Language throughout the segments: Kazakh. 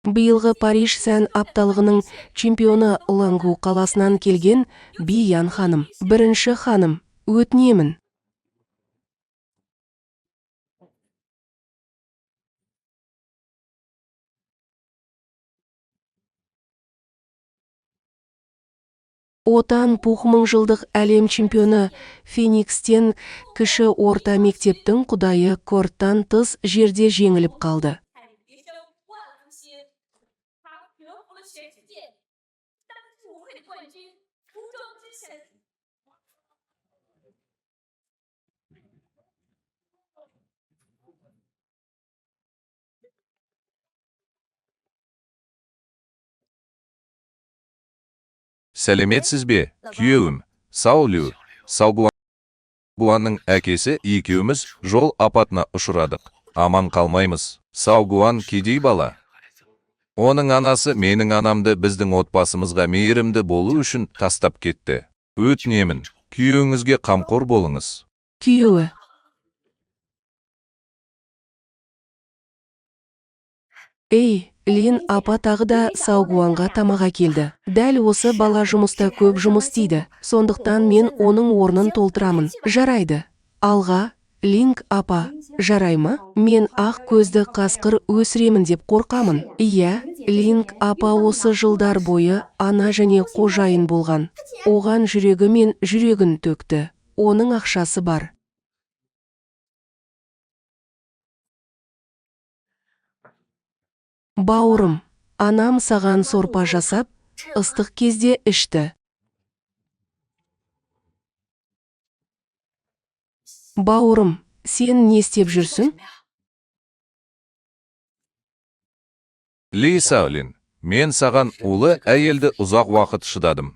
Биылғы Париж сән апталығының чемпионы Лангу қаласынан келген Биян ханым. Бірінші ханым, өтінемін. Отан жылдық әлем чемпионы Феникстен кіші орта мектептің құдайы корттан тыс жерде жеңіліп қалды. Сәлеметсіз бе, күйеуім, Саулю, Саугуанның әкесі екеуміз жол апатына ұшырадық. Аман қалмаймыз. Саугуан кедей бала. Оның анасы менің анамды біздің отбасымызға мейірімді болу үшін тастап кетті. Өтінемін, күйеуіңізге қамқор болыңыз. Күйеуі. Ей, Лин апа тағы да Саугуанға тамаға келді. Дәл осы бала жұмыста көп жұмыс істейді. Сондықтан мен оның орнын толтырамын. Жарайды. Алға, Линк апа, жарай ма? Мен ақ көзді қасқыр өсіремін деп қорқамын. Иә, Линк апа осы жылдар бойы ана және қожайын болған. Оған жүрегі мен жүрегін төкті. Оның ақшасы бар. Бауырым, анам саған сорпа жасап, ыстық кезде ішті. Бауырым, сен не істеп жүрсің? Ли Саулин, мен саған улы әйелді ұзақ уақыт шыдадым.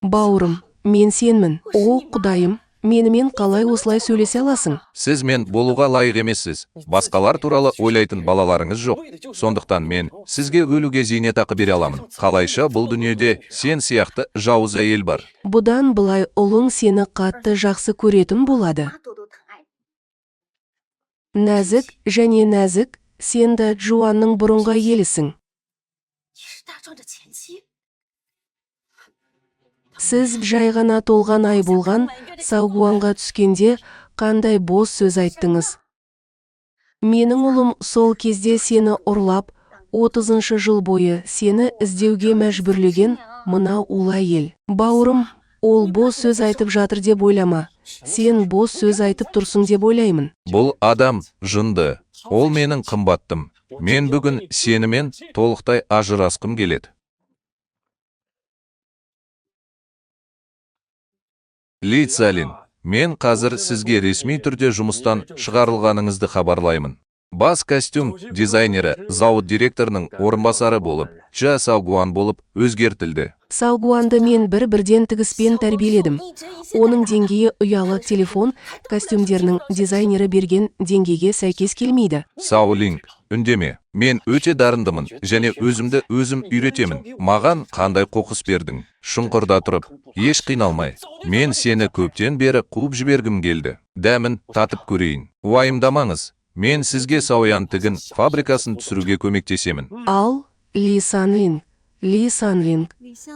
Бауырым, мен сенмін. О, құдайым, менімен қалай осылай сөйлесе аласың? Сіз мен болуға лайық емессіз. Басқалар туралы ойлайтын балаларыңыз жоқ. Сондықтан мен сізге өлуге зейнетақы бере аламын. Қалайша бұл дүниеде сен сияқты жауыз әйел бар. Бұдан былай ұлың сені қатты жақсы көретін болады. Нәзік және нәзік, сен де Джуанның бұрынғы елісің. Сіз жай ғана толған ай болған Саугуанға түскенде қандай бос сөз айттыңыз. Менің ұлым сол кезде сені ұрлап, 30 жыл бойы сені іздеуге мәжбүрлеген мына улы әйел. Бауырым, ол бос сөз айтып жатыр деп ойлама. Сен бос сөз айтып тұрсың деп ойлаймын. Бұл адам жынды. Ол менің қымбаттым. Мен бүгін сенімен толықтай ажырасқым келеді. Ли Цалин, мен қазір сізге ресми түрде жұмыстан шығарылғаныңызды хабарлаймын. Бас костюм дизайнері зауыт директорының орынбасары болып, Чжа Саугуан болып өзгертілді. Саугуанды мен бірден тігіспен тәрбиеледім. Оның деңгейі ұялы телефон костюмдерінің дизайнері берген деңгейге сәйкес келмейді. Саулинг, үндеме. Мен өте дарындымын және өзімді өзім үйретемін. Маған қандай қоқыс бердің? Шұңқырда тұрып, еш қиналмай. Мен сені көптен бері қуып жібергім келді. Дәмін татып көрейін. Уайымдамаңыз. Мен сізге Сауян тігін фабрикасын түсіруге көмектесемін. Ал, Ли Санлинг,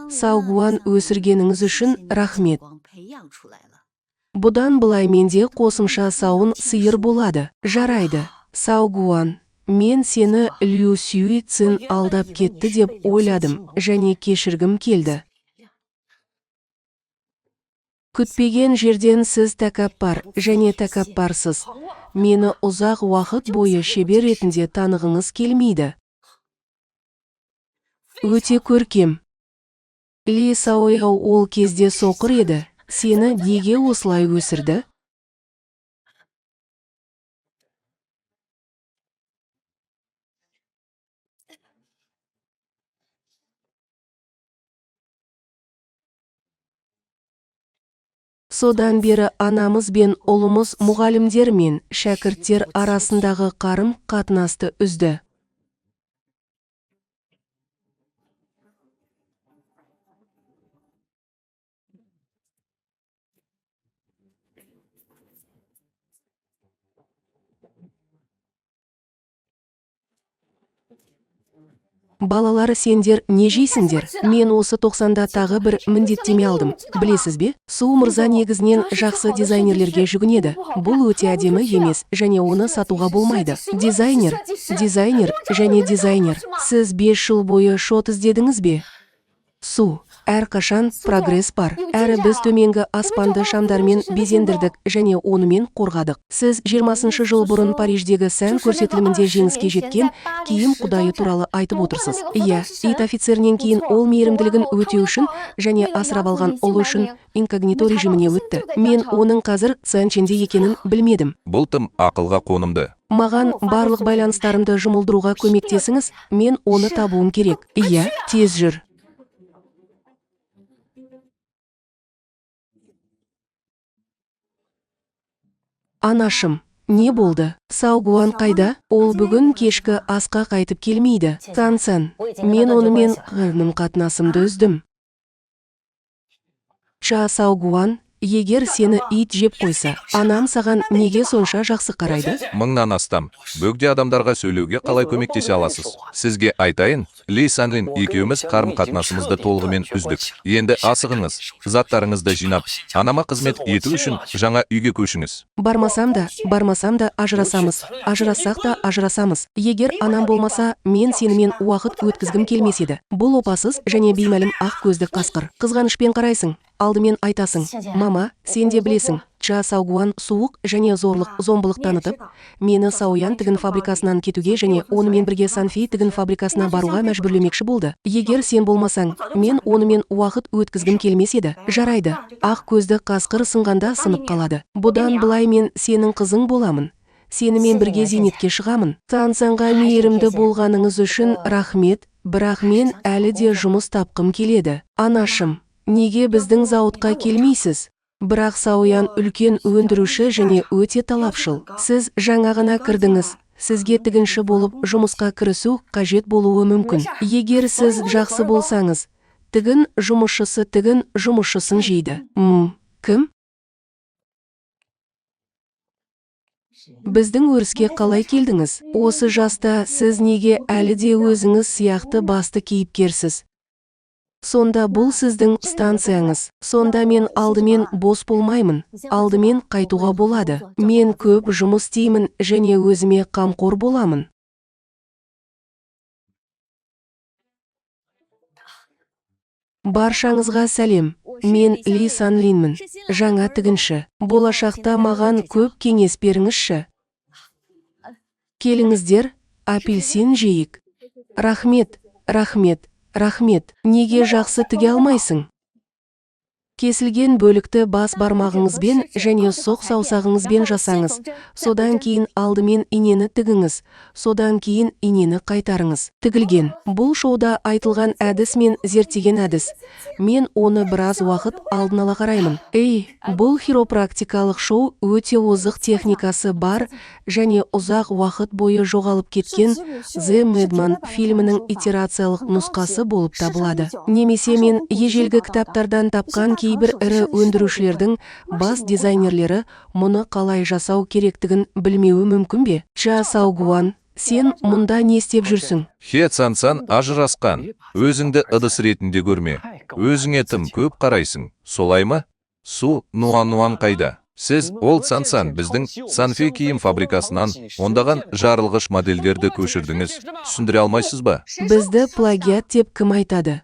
Саугуан өсіргеніңіз үшін рахмет. Бұдан былай менде қосымша сауын сиыр болады. Жарайды, Саугуан, мен сені Лю Сюй Цин алдап кетті деп ойладым және кешіргім келді. Күтпеген жерден сіз тәкаппар және тәкаппарсыз. Мені ұзақ уақыт бойы шебер ретінде танығыңыз келмейді. Өте көркем. Ли Саояо ол кезде соқыр еді. Сені неге осылай өсірді? Содан бері анамыз бен ұлымыз мұғалімдер мен шәкірттер арасындағы қарым қатынасты үзді. Балалары сендер не жейсіңдер? Мен осы 90-да тағы бір міндеттеме алдым. Білесіз бе? Су мырза негізінен жақсы дизайнерлерге жүгінеді. Бұл өте әдемі емес, және оны сатуға болмайды. Дизайнер және дизайнер. Сіз 5 жыл бойы шот іздедіңіз бе? Су. Әрқашан прогресс бар. Әрі біз төменгі аспанды шамдармен безендірдік және онымен қорғадық. Сіз 20 жыл бұрын Париждегі сән көрсетілімінде жеңіске жеткен киім құдайы туралы айтып отырсыз. Иә, ит офицерінен кейін ол мейірімділігін өтеу үшін және асырап алған ұлы үшін инкогнито режиміне өтті. Мен оның қазір Цанченде екенін білмедім. Бұл тым ақылға қонымды. Маған барлық байланыстарымды жұмылдыруға көмектесіңіз, мен оны табуым керек. Иә, тез жүр. Анашым, не болды? Саугуан қайда? Ол бүгін кешкі асқа қайтып келмейді. Цан, мен онымен қатынасымды үздім. Саугуан, егер сені ит жеп қойса, анам саған неге сонша жақсы қарайды? 1000-нан астам бөгде адамдарға сөйлеуге қалай көмектесе аласыз? Сізге айтайын, Ли Санлин екеуміз қарым-қатынасымызды толығымен үздік. Енді асығыңыз, заттарыңызды жинап, анама қызмет ету үшін жаңа үйге көшіңіз. Бармасам да ажырасамыз. Ажырассақ та ажырасамыз. Егер анам болмаса, мен сенімен уақыт өткізгім келмес еді. Бұл опасыз және беймәлім ақ көзді қасқыр. Қызғанышпен қарайсың. Алдымен айтасың, мама, сен де білесің, Саугуан суық және зомбылық танытып, мені Сауян тігін фабрикасынан кетуге және онымен бірге Санфи тігін фабрикасына баруға мәжбүрлемекші болды. Егер сен болмасаң, мен онымен уақыт өткізгім келмес еді. Жарайды, ақ көзді қасқыр сынғанда сынып қалады. Бұдан былай мен сенің қызың боламын. Сенімен бірге зейнетке шығамын. Цанға мейірімді болғаныңыз үшін рахмет, бірақ мен әлі де жұмыс тапқым келеді. Анашым, неге біздің зауытқа келмейсіз? Бірақ Сауян үлкен өндіруші және өте талапшыл. Сіз жаңа ғана кірдіңіз. Сізге тігінші болып жұмысқа кірісу қажет болуы мүмкін. Егер сіз жақсы болсаңыз, тігін жұмысшысын жейді. Кім? Біздің өріске қалай келдіңіз? Осы жаста сіз неге әлі де өзіңіз сияқты басты кейіпкерсіз? Сонда бұл сіздің станцияңыз. Сонда мен алдымен бос болмаймын. Алдымен қайтуға болады. Мен көп жұмыс істеймін және өзіме қамқор боламын. Баршаңызға сәлем. Мен Ли Санлинмін. Жаңа тігінші. Болашақта маған көп кеңес беріңізші. Келіңіздер, апельсин жейік. Рахмет. Неге жақсы тіге алмайсың? Кесілген бөлікті бас бармағыңызбен және соқ саусағыңызбен жасаңыз. Содан кейін алдымен инені тігіңіз. Содан кейін инені қайтарыңыз. Тігілген. Бұл шоуда айтылған әдіс мен зерттеген әдіс. Мен оны біраз уақыт алдын ала қараймын. Бұл хиропрактикалық шоу өте озық техникасы бар және ұзақ уақыт бойы жоғалып кеткен The Madman фильмінің итерациялық нұсқасы болып табылады. Немесе мен ежелгі кітаптардан тапқан кейбір ірі өндірушілердің бас дизайнерлері мұны қалай жасау керектігін білмеуі мүмкін бе? Саугуан, сен мұнда не істеп жүрсің? Цан ажырасқан. Өзіңді ыдыс ретінде көрме. Өзіңе тым көп қарайсың. Солай ма? Су Нуан қайда? Сіз ол Цан біздің Санфи киім фабрикасынан ондаған жарылғыш модельдерді көшірдіңіз. Түсіндіре алмайсыз ба? Бізді плагиат деп кім айтады?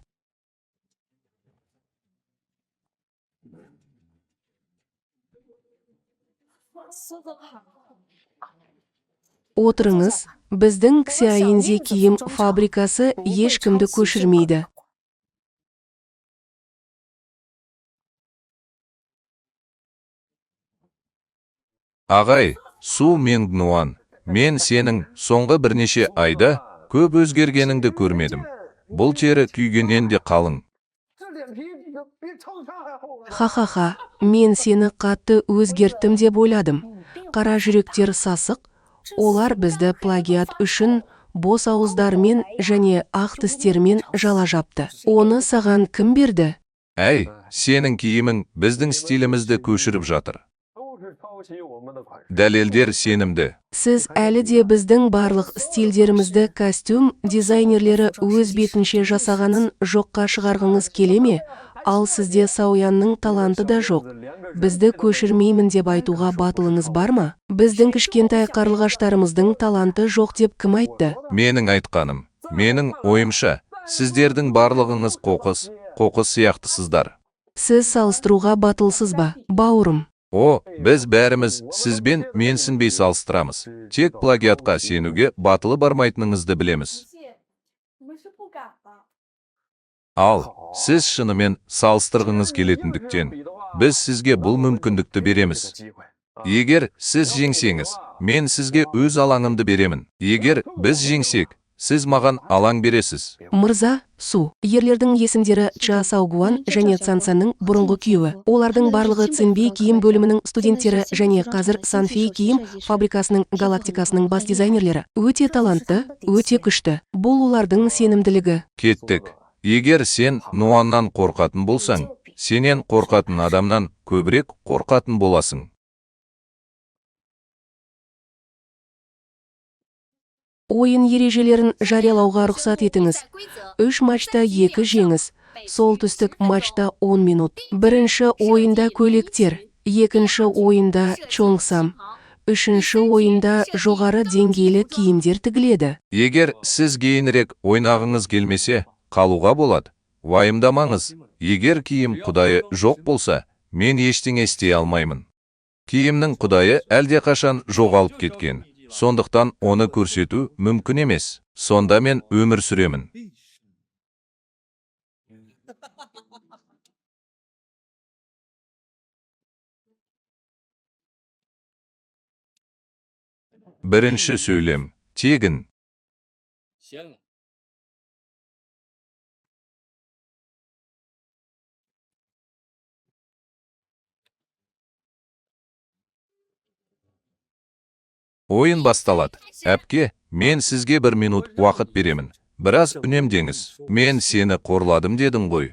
Отырыңыз, біздің Ксиаинзи киім фабрикасы ешкімді көшірмейді. Ағай, Су Мингнуан, мен сенің соңғы бірнеше айда көп өзгергеніңді көрмедім. Бұл тері күйгеннен де қалың. Ха, мен сені қатты өзгерттім деп ойладым. Қара жүректер сасық, олар бізді плагиат үшін бос ауыздармен және ақ тістермен жала жапты. Оны саған кім берді? Сенің киімің біздің стилімізді көшіріп жатыр. Дәлелдер сенімді. Сіз әлі де біздің барлық стильдерімізді костюм дизайнерлері өз бетінше жасағанын жоққа шығарғыңыз келе ме? Ал сізде Сауянның таланты да жоқ. Бізді көшірмеймін деп айтуға батылыңыз бар ма? Біздің кішкентай қарлығаштарымыздың таланты жоқ деп кім айтты? Менің айтқаным, менің ойымша, сіздердің барлығыңыз қоқыс сияқтысыздар. Сіз салыстыруға батылсыз ба, бауырым? Біз бәріміз сізбен менсінбей салыстырамыз. Тек плагиатқа сенуге батылы бармайтыныңызды білеміз. Ал, сіз шынымен салыстырғыңыз келетіндіктен, біз сізге бұл мүмкіндікті береміз. Егер сіз жеңсеңіз, мен сізге өз алаңымды беремін. Егер біз жеңсек, сіз маған алаң бересіз. Мырза, Су. Ерлердің есімдері Ча Саугуан және Цансанның бұрынғы күйеуі. Олардың барлығы Цинбей киім бөлімінің студенттері және қазір Санфей киім фабрикасының галактикасының бас дизайнерлері. Өте талантты, өте күшті. Бұл олардың сенімділігі. Кеттік. Егер сен Нуаннан қорқатын болсаң, сенен қорқатын адамнан көбірек қорқатын боласың. Ойын ережелерін жариялауға рұқсат етіңіз. 3 матчта 2 жеңіс. Солтүстік матчта 10 минут. Бірінші ойында көйлектер, екінші ойында чоңсам, үшінші ойында жоғары деңгейлі киімдер тігіледі. Егер сіз кейінірек ойнағыңыз келмесе, қалуға болады. Уайымдамаңыз. Егер киім құдайы жоқ болса, мен ештеңе істей алмаймын. Киімнің құдайы әлдеқашан жоғалып кеткен. Сондықтан оны көрсету мүмкін емес. Сонда мен өмір сүремін. Бірінші сөйлем. Тегін. Ойын басталады. Әпке, мен сізге 1 минут уақыт беремін. Біраз үнемдеңіз. Мен сені қорладым дедің ғой.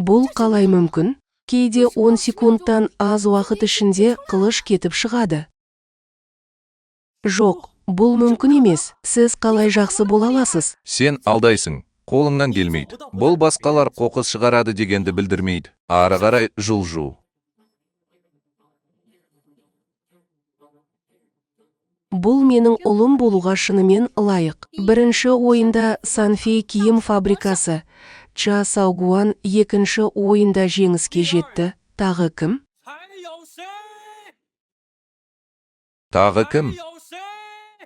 Бұл қалай мүмкін? Кейде 10 секундтан аз уақыт ішінде қылыш кетіп шығады. Жоқ, бұл мүмкін емес. Сіз қалай жақсы бола аласыз? Сен алдайсың. Қолыңнан келмейді. Бұл басқалар қоқыс шығарады дегенді білдірмейді. Ары қарай жылжу. Бұл менің ұлым болуға шынымен лайық. Бірінші ойында Санфей киім фабрикасы. Ча Саугуан екінші ойында жеңіске жетті. Тағы кім? Тағы кім?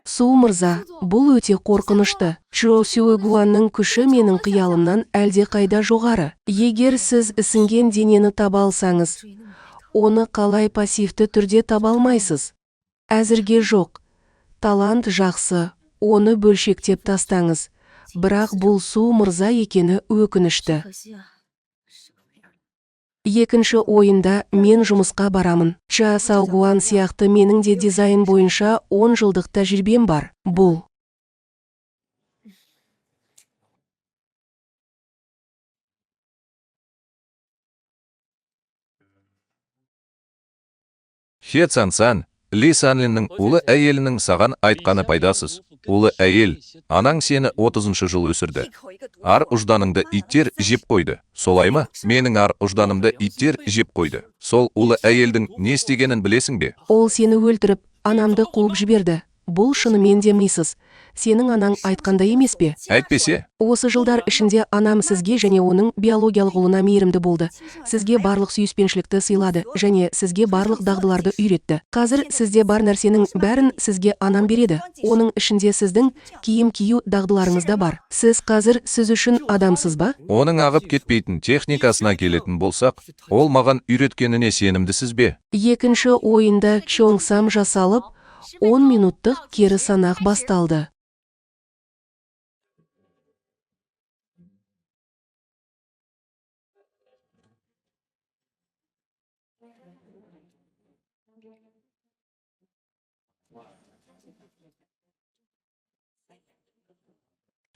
Су мырза, бұл өте қорқынышты. Чо Сюэгуанның күші менің қиялымнан әлде қайда жоғары. Егер сіз ісінген денені таба алсаңыз, оны қалай пассивті түрде таба алмайсыз? Әзірге жоқ. Талант жақсы, оны бөлшектеп тастаңыз. Бірақ бұл Су мырза екені өкінішті. Екінші ойында мен жұмысқа барамын. Ча Саугуан сияқты менің де дизайн бойынша 10 жылдық тәжірибем бар. Бұл. Хе Цансан, Ли Санлиннің ұлы әйелінің саған айтқаны пайдасыз. Ұлы әйел, анаң сені 30 жыл өсірді. Ар ұжданыңды иттер жеп қойды. Солай ма? Менің ар ұжданымды иттер жеп қойды. Сол ұлы әйелдің не істегенін білесің бе? Ол сені өлтіріп, анамды қуып жіберді. бұл шынымен де мисыз. Сенің анаң айтқандай емес пе? Әйтпесе, Осы жылдар ішінде анам сізге және оның биологиялық ұлына мейірімді болды. Сізге барлық сүйіспеншілікті сыйлады және сізге барлық дағдыларды үйретті. Қазір сізде бар нәрсенің бәрін сізге анам береді. Оның ішінде сіздің киім кию дағдыларыңыз да бар. Сіз қазір сіз үшін адамсыз ба? оның ағып кетпейтін техникасына келетін болсақ, ол маған үйреткеніне сенімдісіз бе? Екінші ойында Чоңсам жасалып, 10 минуттық кері санақ басталды.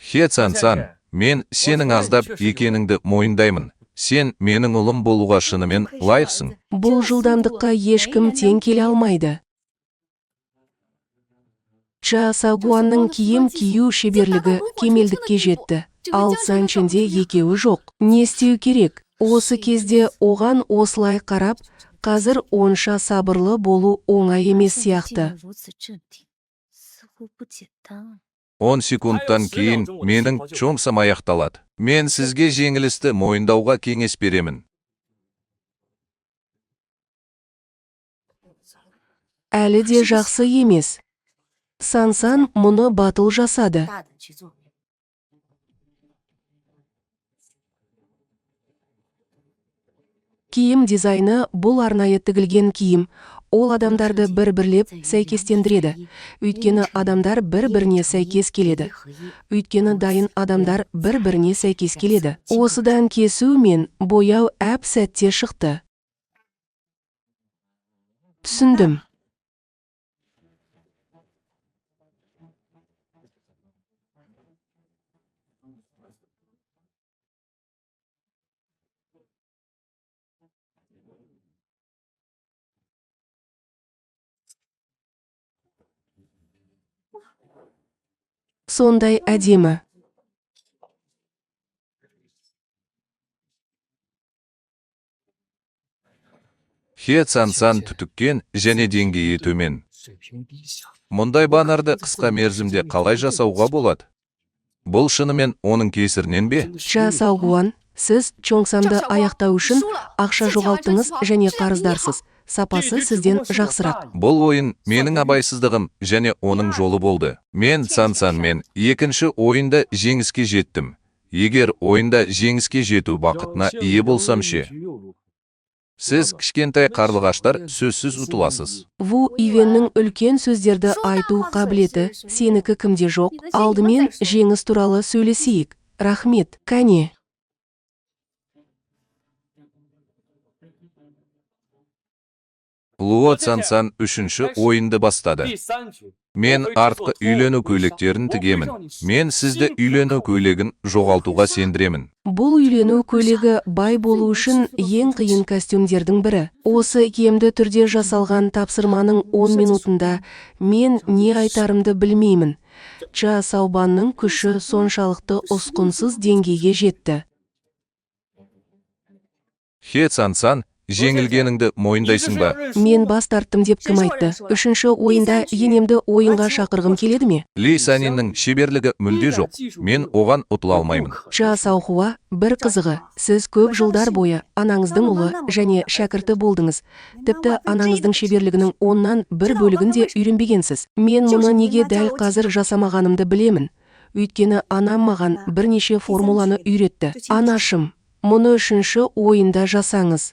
Хе Цансан, мен сенің аздап екеніңді мойындаймын. Сен менің ұлым болуға шынымен лайықсың. Бұл жылдамдыққа ешкім тең келе алмайды. Ча Саугуанның киім кию шеберлігі кемелдікке жетті. Ал Санченде екеуі жоқ. Не істеу керек? Осы кезде оған осылай қарап, қазір онша сабырлы болу оңай емес сияқты. 10 секундтан кейін менің Чоңсам аяқталады. Мен сізге жеңілісті мойындауға кеңес беремін. Әлі де жақсы емес. Сансан мұны батыл жасады. Киім дизайны бұл арнайы тігілген киім. Ол адамдарды бір-бірлеп сәйкестендіреді. Өйткені адамдар бір-біріне сәйкес келеді. Өйткені дайын адамдар бір-біріне сәйкес келеді. Осыдан кесу мен бояу әп сәтте шықты. Түсіндім. Сондай әдемі. Хе Цансан түтіккен және деңгейі төмен. Мұндай баннерді қысқа мерзімде қалай жасауға болады? Бұл шынымен оның кесірінен бе? Ча Саугуан, сіз Чоңсамды аяқтау үшін ақша жоғалттыңыз және қарыздарсыз. Сапасы сізден жақсырақ. Бұл ойын менің абайсыздығым және оның жолы болды. Мен Цансанмен екінші ойында жеңіске жеттім. Егер ойында жеңіске жету бақытына ие болсам ше? Сіз кішкентай қарлығаштар сөзсіз ұтыласыз. Ву Ивеннің үлкен сөздерді айту қабілеті сенікі кімде жоқ. Алдымен жеңіс туралы сөйлесейік. Рахмет, кәне. Луо Цансан үшінші ойынды бастады. Мен артқы үйлену көйлектерін тігемін. Мен сізді үйлену көйлегін жоғалтуға сендіремін. Бұл үйлену көйлегі бай болу үшін ең қиын костюмдердің бірі. Осы киімді түрде жасалған тапсырманың 10 минутында мен не айтарымды білмеймін. Ча Саубанның күші соншалықты ұсқынсыз деңгейге жетті. Хе Цансан, жеңілгеніңді мойындайсың ба? Мен бас тарттым деп кім айтты? Үшінші ойында енемді ойынға шақырғым келеді ме? Ли Саниннің шеберлігі мүлде жоқ. Мен оған ұтыла алмаймын. Ча Саухуа, бір қызығы, сіз көп жылдар бойы анаңыздың ұлы және шәкірті болдыңыз. Тіпті анаңыздың шеберлігінің 10-нан 1 бөлігін де үйренбегенсіз. Мен мұны неге дәл қазір жасамағанымды білемін. Өйткені анам маған бірнеше формуланы үйретті. Анашым, мұны үшінші ойында жасаңыз.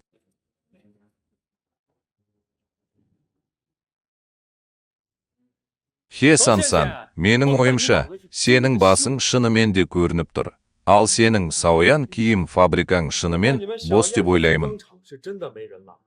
Хе Сансан, менің ойымша, сенің басың шынымен де көрініп тұр. Ал сенің Саоян киім фабрикаң шынымен бос деп ойлаймын.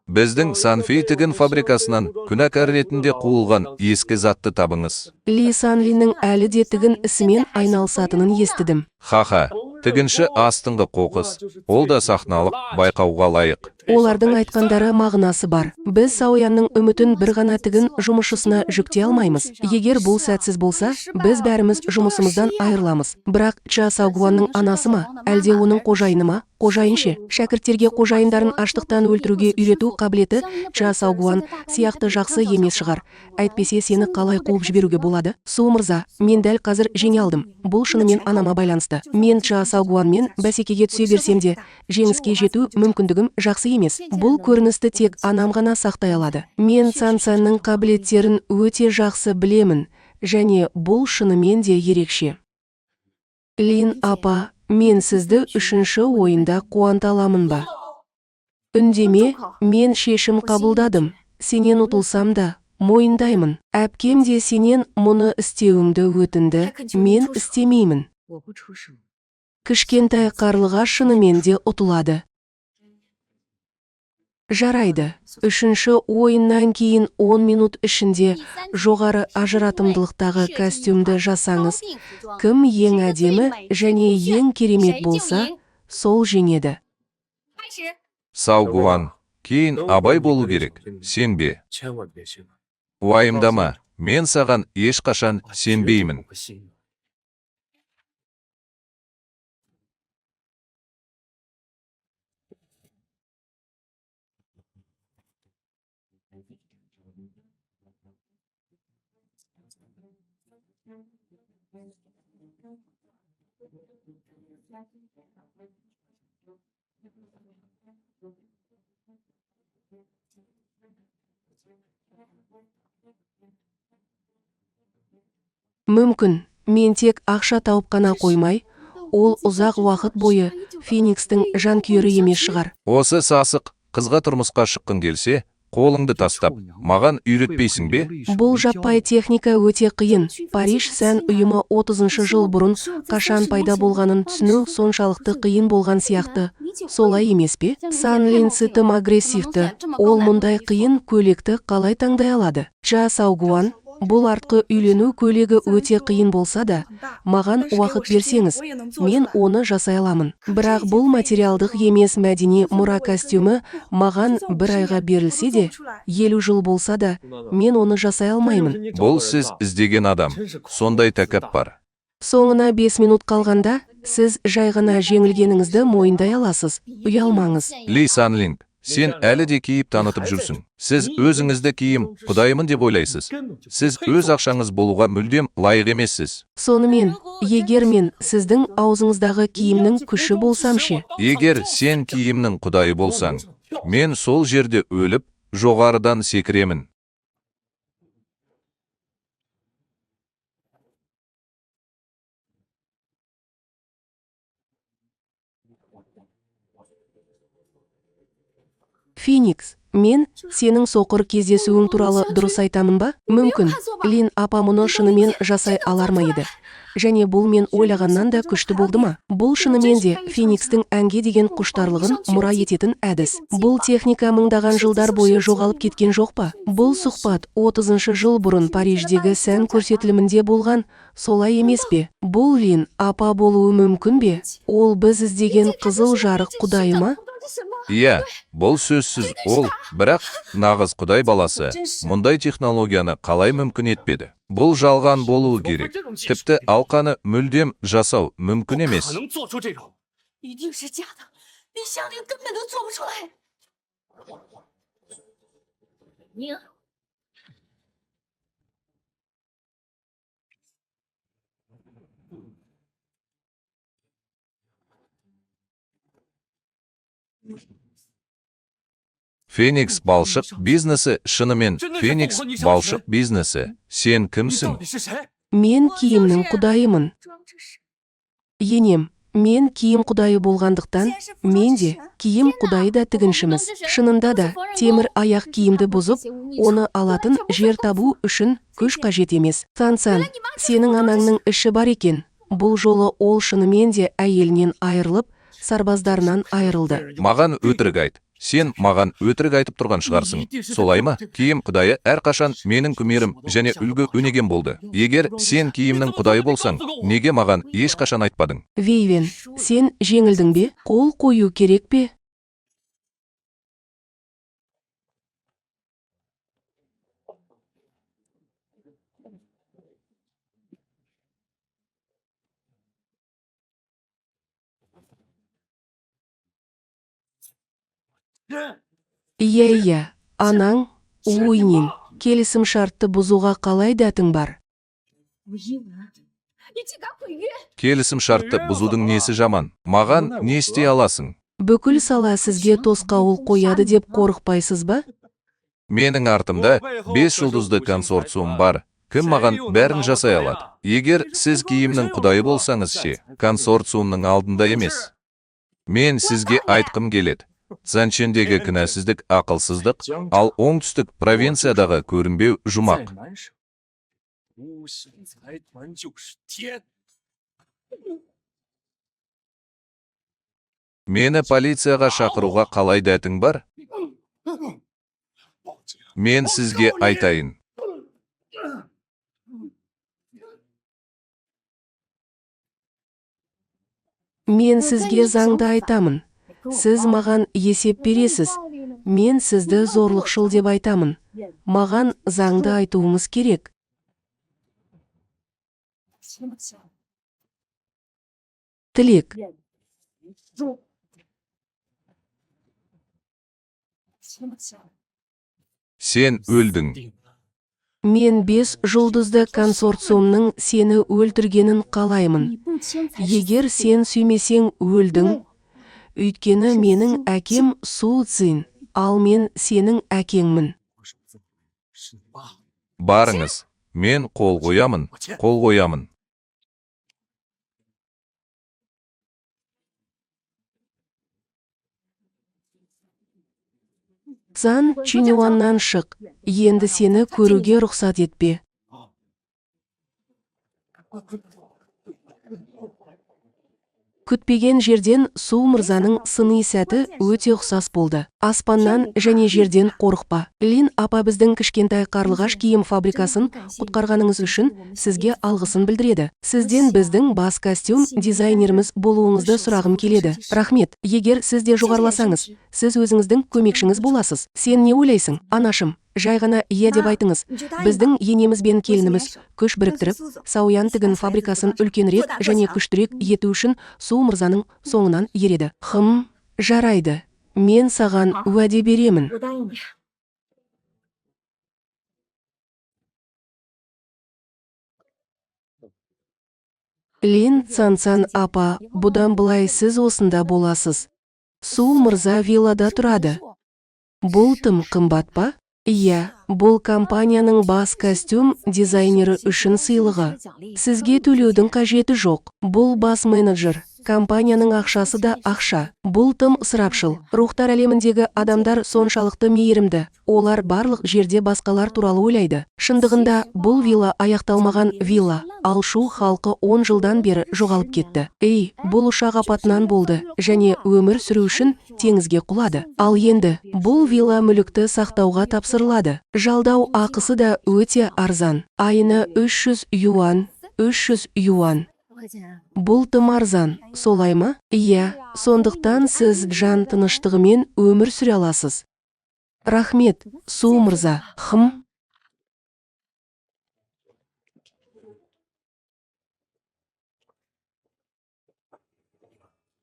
Біздің Санфей тігін фабрикасынан күнәкар ретінде қуылған ескі затты табыңыз. Ли Санлиннің әлі де тігін ісімен айналысатынын естідім. Ха-ха, тігінші астыңғы қоқыс. Ол да сахналық байқауға лайық. Олардың айтқандары мағынасы бар. Біз Саоянның үмітін бір ғана тігін жұмысшысына жүкте алмаймыз. Егер бұл сәтсіз болса, біз бәріміз жұмысымыздан айырыламыз. Бірақ Ча Саугуанның анасы ма, әлде оның қожайыны ма? Қожайын ше, шәкірттерге қожайындарын аштықтан өлтіруге үйрету қабілеті Ча Саугуан сияқты жақсы емес шығар. Әйтпесе сені қалай қуып жіберуге болады? Су мырза, мен дәл қазір жеңе алдым. Бұл шынымен анама байланысты. Мен Ча Саугуанмен бәсекеге түсе берсем де, жеңіске жету мүмкіндігім жақсы емес. Бұл көріністі тек анам ғана сақтай алады. Мен Цан-Цанның қабілеттерін өте жақсы білемін, және бұл шынымен де ерекше. Лин апа, мен сізді үшінші ойында қуанта аламын ба? Үндеме, мен шешім қабылдадым. Сенен ұтылсам да, мойындаймын. Әпкем де сенен мұны істеуімді өтінді, мен істемеймін. Кішкентай қарлыға шынымен де ұтылады. Жарайды. Үшінші ойыннан кейін 10 минут ішінде жоғары ажыратымдылықтағы костюмді жасаңыз. Кім ең әдемі және ең керемет болса, сол жеңеді. Саугуан, кейін абай болу керек, сенбе. Уайымдама, мен саған ешқашан сенбеймін. Мүмкін, мен тек ақша тауып қана қоймай, ол ұзақ уақыт бойы Феникстің жанкүйері емес шығар. Осы сасық қызға тұрмысқа шыққың келсе, қолыңды тастап, маған үйретпейсің бе? Бұл жаппай техника өте қиын. Париж сән ұйымы 30 жыл бұрын қашан пайда болғанын түсіну соншалықты қиын болған сияқты. Солай емес пе? Сан Линси тым агрессивті. Ол мұндай қиын көйлекті қалай таңдай алады? Ча Саугуан, бұл артқы үйлену көйлегі өте қиын болса да, маған уақыт берсеңіз, мен оны жасай аламын. Бірақ бұл материалдық емес мәдени мұра костюмі маған бір айға берілсе де, 50 жыл болса да, мен оны жасай алмаймын. Бұл сіз іздеген адам, сондай тәкаппар. Соңына 5 минут қалғанда, сіз жай ғана жеңілгеніңізді мойындай аласыз. Ұялмаңыз. Ли Санлинг, сен әлі де киіп танытып жүрсің. Сіз өзіңізді киім құдайымын деп ойлайсыз. Сіз өз ақшаңыз болуға мүлдем лайық емессіз. Сонымен, егер мен сіздің аузыңыздағы киімнің күші болсам ше? Егер сен киімнің құдайы болсаң, мен сол жерде өліп, жоғарыдан секіремін. Феникс, мен сенің соқыр кездесуің туралы дұрыс айтамын ба? Мүмкін, Лин апа мұны шынымен жасай алар ма еді? Және бұл мен ойлағаннан да күшті болды ма? Бұл шынымен де Феникстің әнге деген құштарлығын мұра ететін әдіс. Бұл техника мыңдаған жылдар бойы жоғалып кеткен жоқ па? Бұл сұхбат 30 жыл бұрын Париждегі сән көрсетілімінде болған, солай емес пе? Бұл Лин апа болуы мүмкін бе? Ол біз іздеген қызыл жарық құдайы ма? Иә, бұл сөзсіз ол, бірақ нағыз құдай баласы мұндай технологияны қалай мүмкін етпеді? Бұл жалған болуы керек. Тіпті алқаны мүлдем жасау мүмкін емес. Феникс балшық бизнесі шынымен Феникс балшық бизнесі. Сен кімсің? Мен киімнің құдайымын. Енем, мен киім құдайы болғандықтан, мен де киім құдайы да тігіншіміз. Шынында да темір аяқ киімді бұзып, оны алатын жер табу үшін күш қажет емес. Цан-Цан, сенің анаңның іші бар екен. Бұл жолы ол шынымен де әйелінен айырылып, сарбаздарынан айырылды. Маған өтірік айт. Сен маған өтірік айтып тұрған шығарсың. Солай ма? Киім құдайы әрқашан менің күмерім және үлгі өнеген болды. Егер сен киімнің құдайы болсаң, неге маған ешқашан айтпадың? Вейвен, сен жеңілдің бе? Қол қою керек пе? Иә, анаң, Уйнин, келісім шартты бұзуға қалай дәтің бар? Келісім шартты бұзудың несі жаман? Маған не істей аласың? Бүкіл сала сізге тосқауыл қояды деп қорықпайсыз ба? Менің артымда 5 жұлдызды консорциум бар. Кім маған бәрін жасай алады? Егер сіз киімнің құдайы болсаңыз ше, консорциумның алдында емес. Мен сізге айтқым келеді. Цзянчендегі кінәсіздік ақылсыздық, ал оңтүстік провинциядағы көрінбеу жұмақ. Мені полицияға шақыруға қалай дәтің бар? Мен сізге айтайын. Мен сізге заңды айтамын. Сіз маған есеп бересіз. Мен сізді зорлықшыл деп айтамын. Маған заңды айтуымыз керек. Тілек. Сен өлдің. Мен 5 жұлдызды консорциумның сені өлтіргенін қалаймын. Егер сен сүймесең өлдің, өйткені менің әкем Су Цзин, ал мен сенің әкеңмін. Барыңыз, мен қол қоямын. Цзан Чинюаннан шық, енді сені көруге рұқсат етпе. Күтпеген жерден Су мырзаның сыни сәті өте ұқсас болды. Аспаннан және жерден қорықпа. Лин апа біздің кішкентай қарлығаш киім фабрикасын құтқарғаныңыз үшін сізге алғысын білдіреді. Сізден біздің бас костюм дизайнеріміз болуыңызды сұрағым келеді. Рахмет, егер сіз де жоғарыласаңыз, сіз өзіңіздің көмекшіңіз боласыз. Сен не ойлайсың, анашым? Жай ғана иә деп айтыңыз. Біздің енеміз бен келініміз күш біріктіріп, Сауян тігін фабрикасын үлкенірек және күштірек ету үшін Су мырзаның соңынан ереді. Жарайды. Мен саған уәде беремін. Лин Цанцан апа, бұдан былай сіз осында боласыз. Су мырза виллада тұрады. Бұл тым қымбат па? Иә, бұл компанияның бас костюм дизайнері үшін сыйлығы. Сізге төлеудің қажеті жоқ. Бұл бас менеджер. Компанияның ақшасы да ақша. Бұл тым ысырапшыл. Рухтар әлеміндегі адамдар соншалықты мейірімді. Олар барлық жерде басқалар туралы ойлайды. Шындығында бұл вилла аяқталмаған вилла. Ал Шу халқы 10 жылдан бері жоғалып кетті. Бұл ұшақ апатынан болды және өмір сүру үшін теңізге құлады. Ал енді бұл вилла мүлікті сақтауға тапсырылады. Жалдау ақысы да өте арзан. Айына 300 юан. Бұл тым арзан, солай ма? Иә, сондықтан сіз жан тыныштығымен өмір сүре аласыз. Рахмет, Су мырза.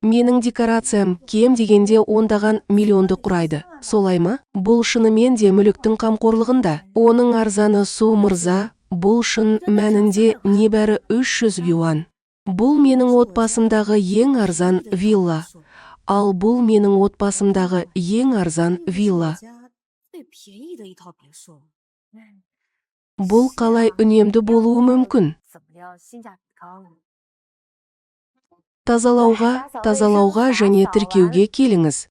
Менің декорациям кем дегенде ондаған миллионды құрайды. Солай ма? Бұл шынымен де мүліктің қамқорлығында. Оның арзаны, Су мырза, бұл шын мәнінде небәрі 300 юан. Бұл менің отбасымдағы ең арзан вилла. Ал бұл менің отбасымдағы ең арзан вилла. Бұл қалай үнемді болуы мүмкін? Тазалауға және тіркеуге келіңіз.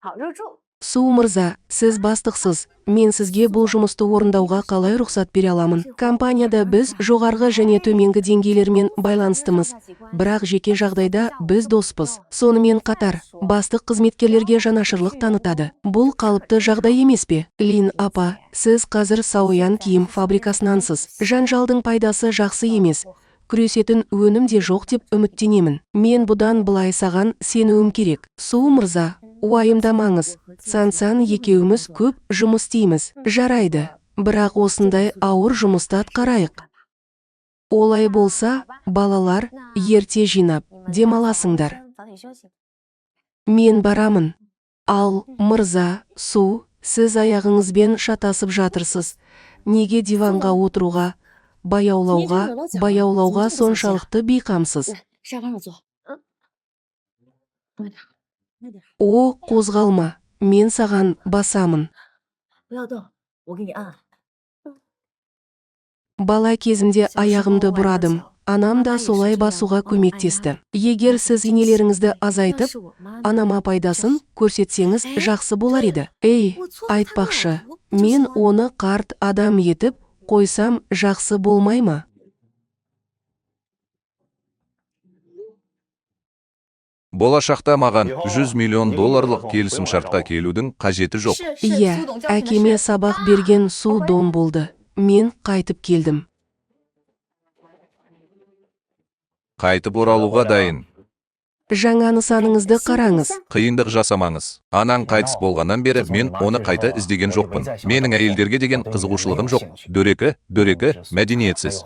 Су мырза, сіз бастықсыз. Мен сізге бұл жұмысты орындауға қалай рұқсат бере аламын? Компанияда біз жоғарғы және төменгі деңгейлермен байланыстымыз. Бірақ жеке жағдайда біз доспыз. Сонымен қатар, бастық қызметкерлерге жанашырлық танытады. Бұл қалыпты жағдай емес пе? Лин апа, сіз қазір Сауян киім фабрикасынансыз. Жанжалдың пайдасы жақсы емес. Күресетін өнім де жоқ деп үміттенемін. Мен бұдан былай саған сенуім керек. Су мырза, уайымдамаңыз. Цанцан екеуміз көп жұмыс істейміз. Жарайды, бірақ осындай ауыр жұмысты атқарайық. Олай болса, балалар, ерте жинап демаласыңдар. Мен барамын. Ал, мырза, Су, сіз аяғыңызбен шатасып жатырсыз. Неге диванға отыруға, баяулауға соншалықты бейқамсыз? 沙发上坐。慢点，慢点， О, қозғалма, мен саған басамын. 不要动，我给你按。 Бала кезімде аяғымды бұрадым. Анам да солай басуға көмектесті. Егер сіз инелеріңізді азайтып, анама пайдасын көрсетсеңіз жақсы болар еді. Ей, айтпақшы, мен оны қарт адам етіп қойсам жақсы болмай ма? Болашақта маған 100 миллион долларлық келісім шартқа келудің қажеті жоқ. Иә, әкеме сабақ берген Су Дон болды. Мен қайтып келдім. Қайтып оралуға дайын. Жаңа нысаныңызды қараңыз. Қиындық жасамаңыз. Анаң қайтыс болғаннан бері мен оны қайта іздеген жоқпын. Менің әйелдерге деген қызығушылығым жоқ. Дөрекі, мәдениетсіз.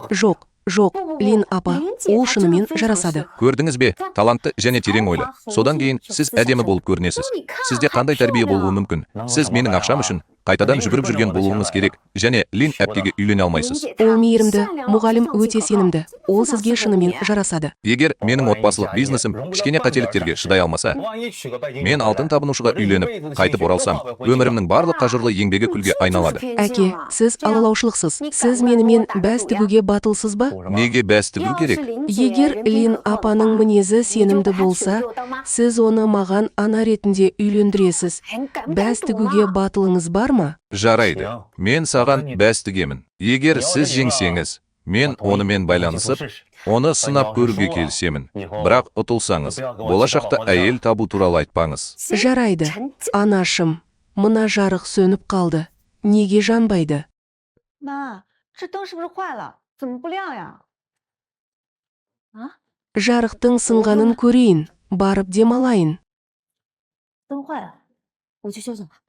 Жоқ, Лин апа, ол шынымен жарасады. Көрдіңіз бе? Талантты және терең ойлы. Содан кейін сіз әдемі болып көрінесіз. Сізде қандай тәрбие болуы мүмкін? Сіз менің ақшам үшін қайтадан жүгіріп жүрген болуыңыз керек. Және Лин әпкеге үйлене алмайсыз. Ол мейірімді, мұғалім өте сенімді. Ол сізге шынымен жарасады. Егер менің отбасылық бизнесім кішкене қателіктерге шыдай алмаса, мен алтын табынушыға үйленіп, қайтып оралсам, өмірімнің барлық қажырлы еңбегі күлге айналады. Әке, сіз алалаушылықсыз. Сіз менімен бәс тігуге батылсыз ба? Неге бәс тігу керек? Егер Лин апаның мінезі сенімді болса, сіз оны маған ана ретінде үйлендіресіз. Бәс тігуге батылыңыз бар ма? Жарайды. Мен саған бәс тігемін. Егер сіз жеңсеңіз, мен онымен байланысып, оны сынап көруге келісемін. Бірақ ұтылсаңыз, болашақта әйел табу туралы айтпаңыз. Жарайды. Анашым, мына жарық сөніп қалды. Неге жанбайды? 妈，这灯是不是坏了？怎么不亮呀？ Жарықтың сынғанын көрейін, барып демалайын. 灯坏了，我去修修吧。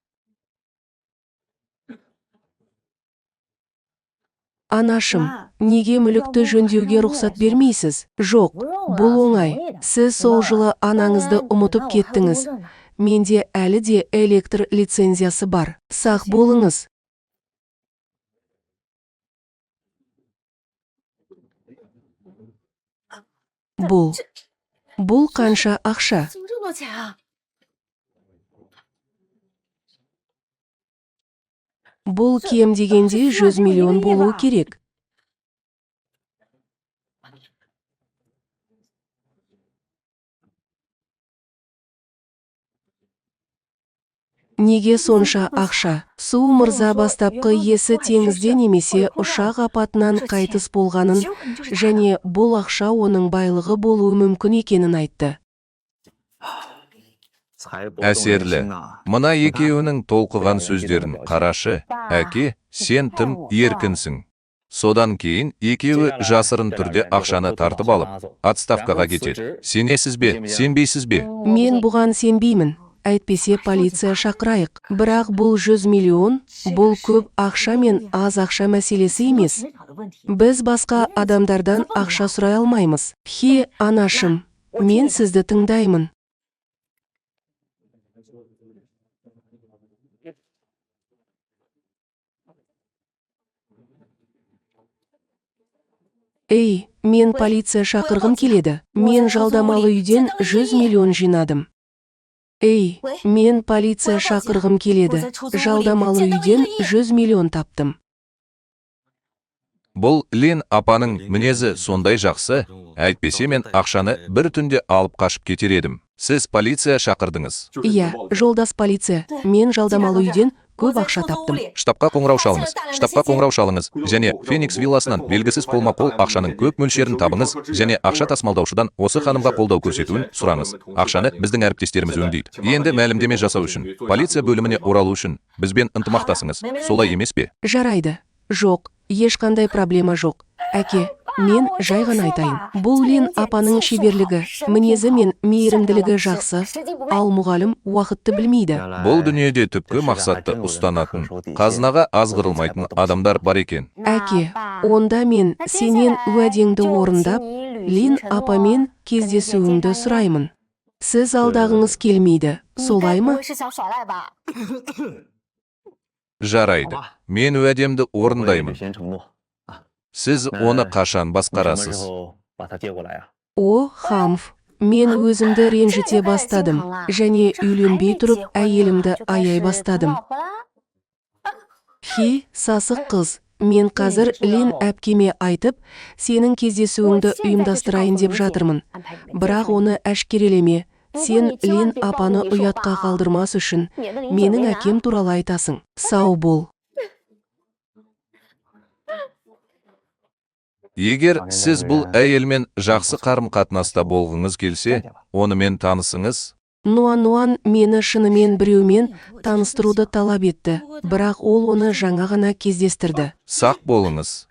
Анашым, неге мүлікті жөндеуге рұқсат бермейсіз? Жоқ, бұл оңай. Сіз сол жылы анаңызды ұмытып кеттіңіз. Менде әлі де электр лицензиясы бар. Сақ болыңыз. Бұл қанша ақша? 怎么这么多钱啊？ Бұл кем дегенде 100 миллион болуы керек. Неге сонша ақша? Су мырза бастапқы есі теңізде немесе ұшақ апатынан қайтыс болғанын және бұл ақша оның байлығы болуы мүмкін екенін айтты. Әсерлі. Мына екеуінің толқыған сөздерін қарашы. Әке, сен тым еркінсің. Содан кейін екеуі жасырын түрде ақшаны тартып алып, отставкаға кетеді. Сенесіз бе, сенбейсіз бе? Мен бұған сенбеймін. Әйтпесе полиция шақырайық. Бірақ бұл 100 миллион, бұл көп ақша мен аз ақша мәселесі емес. Біз басқа адамдардан ақша сұрай алмаймыз. Хе, анашым, мен сізді тыңдаймын. Ей, мен полиция шақырғым келеді. Мен жалдамалы үйден 100 миллион жинадым. Ей, мен полиция шақырғым келеді. Жалдамалы үйден 100 миллион таптым. Бұл Лин апаның мінезі сондай жақсы, әйтпесе мен ақшаны бір түнде алып қашып кетер едім. Сіз полиция шақырдыңыз. Иә, жолдас полиция, мен жалдамалы үйден көп ақша таптым. Штабқа қоңырау шалыңыз, және Феникс вилласынан белгісіз қолма-қол ақшаның көп мөлшерін табыңыз, және ақша тасымалдаушыдан осы ханымға қолдау көрсетуін сұраңыз. Ақшаны біздің әріптестеріміз өңдейді. Енді мәлімдеме жасау үшін, полиция бөліміне оралу үшін бізбен ынтымақтасыңыз. Солай емес пе? Жарайды. Жоқ, ешқандай проблема жоқ. Әке, мен жай ғана айтайын. Бұл Лин апаның шеберлігі, мінезі мен мейірімділігі жақсы, ал мұғалім уақытты білмейді. Бұл дүниеде түпкі мақсатты ұстанатын, қазынаға азғырылмайтын адамдар бар екен. Әке, онда мен сенен уәдеңді орындап, Лин апамен кездесуіңді сұраймын. Сіз алдағыңыз келмейді, 你 солай 该不 ма? 会是想耍赖吧？ Жарайды. Мен уәдемді 我也得 орындаймын. 先承诺。 Сіз оны қашан 你什么 басқарасыз? 时候把他接过来啊？ О, Хамф, мен өзімді ренжіте бастадым, және үйленбей тұрып әйелімді аяй бастадым. Хи, сасық қыз, мен қазір Лин әпкеме айтып, сенің кездесуіңді ұйымдастырайын деп жатырмын. Бірақ оны әшкерелеме. Сен Лин апаны ұятқа қалдырмас үшін менің әкем туралы айтасың. Сау бол. Егер сіз бұл әйелмен жақсы қарым-қатынаста болғыңыз келсе, онымен танысыңыз. Нуан мені шынымен біреумен таныстыруды талап етті, бірақ ол оны жаңа ғана кездестірді. Сақ болыңыз.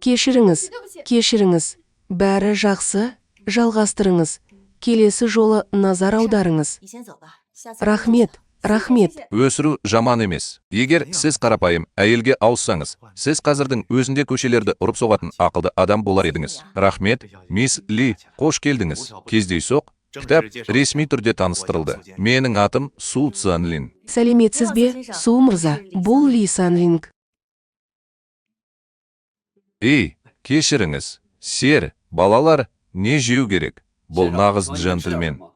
Кешіріңіз. Бәрі жақсы, жалғастырыңыз. Келесі жолы назар аударыңыз. Рахмет. Өсіру жаман емес. Егер сіз қарапайым әйелге ауыссаңыз, сіз қазірдің өзінде көшелерді ұрып соғатын ақылды адам болар едіңіз. Рахмет, мисс Ли, қош келдіңіз. Кездейсоқ, кітап ресми түрде таныстырылды. Менің атым Су Цанлин. Сәлеметсіз бе, Су мырза, бұл Ли Санлинг. Ей, кешіріңіз. Сер, балалар, не жеу керек? Бұл нағыз джентльмен.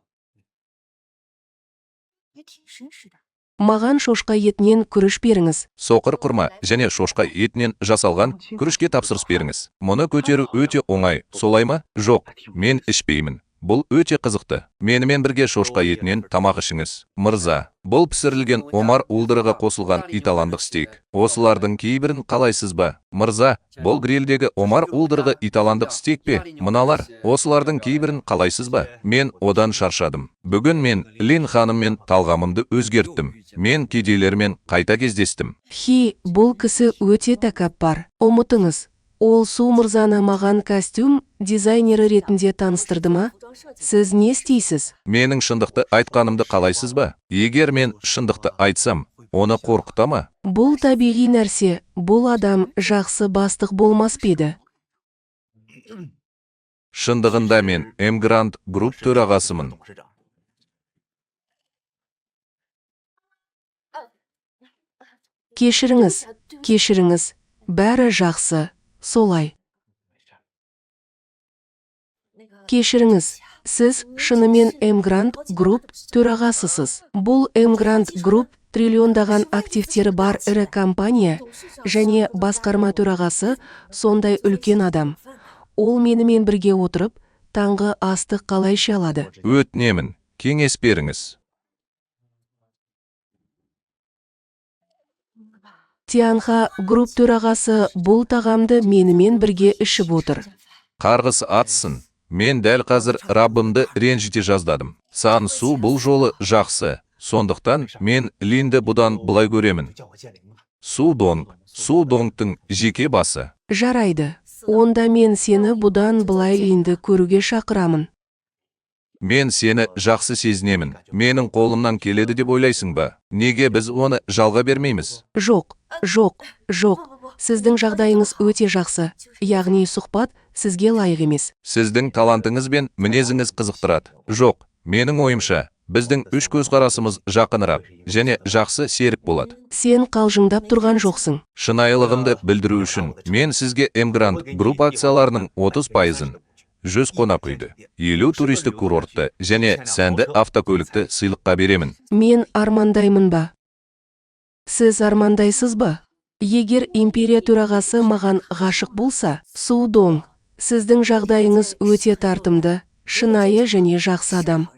Маған шошқа етінен күріш беріңіз. Соқыр құрма және шошқа етінен жасалған күрішке тапсырыс беріңіз. Мұны көтеру өте оңай, солай ма? Жоқ, мен ішпеймін. Бұл өте қызықты. Менімен бірге шошқа етінен тамақ ішіңіз. Мырза, бұл пісірілген омар уылдырығы қосылған италандық стейк. Осылардың кейбірін қалайсыз ба? Мырза, бұл грильдегі омар уылдырығы италандық стейк пе? Мыналар, осылардың кейбірін қалайсыз ба? Мен одан шаршадым. Бүгін мен Лин ханыммен талғамымды өзгерттім. Мен кедейлермен қайта кездестім. Хи, бұл кісі өте тәкаппар. Ұмытыңыз. Ол Су мырзаны маған костюм дизайнері ретінде таныстырды ма? Сіз не істейсіз? Менің шындықты айтқанымды қалайсыз ба? Егер мен шындықты айтсам, оны қорқыта ма? Бұл табиғи нәрсе, бұл адам жақсы бастық болмас пе еді? Шындығында мен Эмгрант групп төрағасымын. Кешіріңіз. Бәрі жақсы. Солай. Кешіріңіз, сіз шынымен Эмгрант групп төрағасысыз. Бұл Эмгрант групп триллиондаған активтері бар ірі компания және басқарма төрағасы сондай үлкен адам. Ол менімен бірге отырып, таңғы асты қалай іше алады? Өтінемін, кеңес беріңіз. Тианха групп төрағасы бұл тағамды менімен бірге ішіп отыр. Қарғыс атсын. Мен дәл қазір Раббымды ренжіте жаздадым. Сан Су бұл жолы жақсы. Сондықтан мен Линді бұдан бұлай көремін. Су Донгтың жеке басы. Жарайды. Онда мен сені бұдан бұлай Линді көруге шақырамын. Мен сені жақсы сезінемін. Менің қолымнан келеді деп ойлайсың ба? Неге біз оны жалға бермейміз? Жоқ. Сіздің жағдайыңыз өте жақсы. Яғни сұхбат сізге лайық емес. Сіздің талантыңыз бен мінезіңіз қызықтырады. Жоқ, менің ойымша, біздің үш көзқарасымыз жақынырақ және жақсы серік болады. Сен қалжыңдап тұрған жоқсың. Шынайылығымды білдіру үшін мен сізге Эмгрант групп акцияларының 30%-ын, 100 қонақ үйді, 50 туристік курортты және сәнді автокөлікті сыйлыққа беремін. Мен армандаймын ба? Сіз армандайсыз ба? Егер империя төрағасы маған ғашық болса, Су Донг, сіздің жағдайыңыз өте тартымды, шынайы және жақсы адам.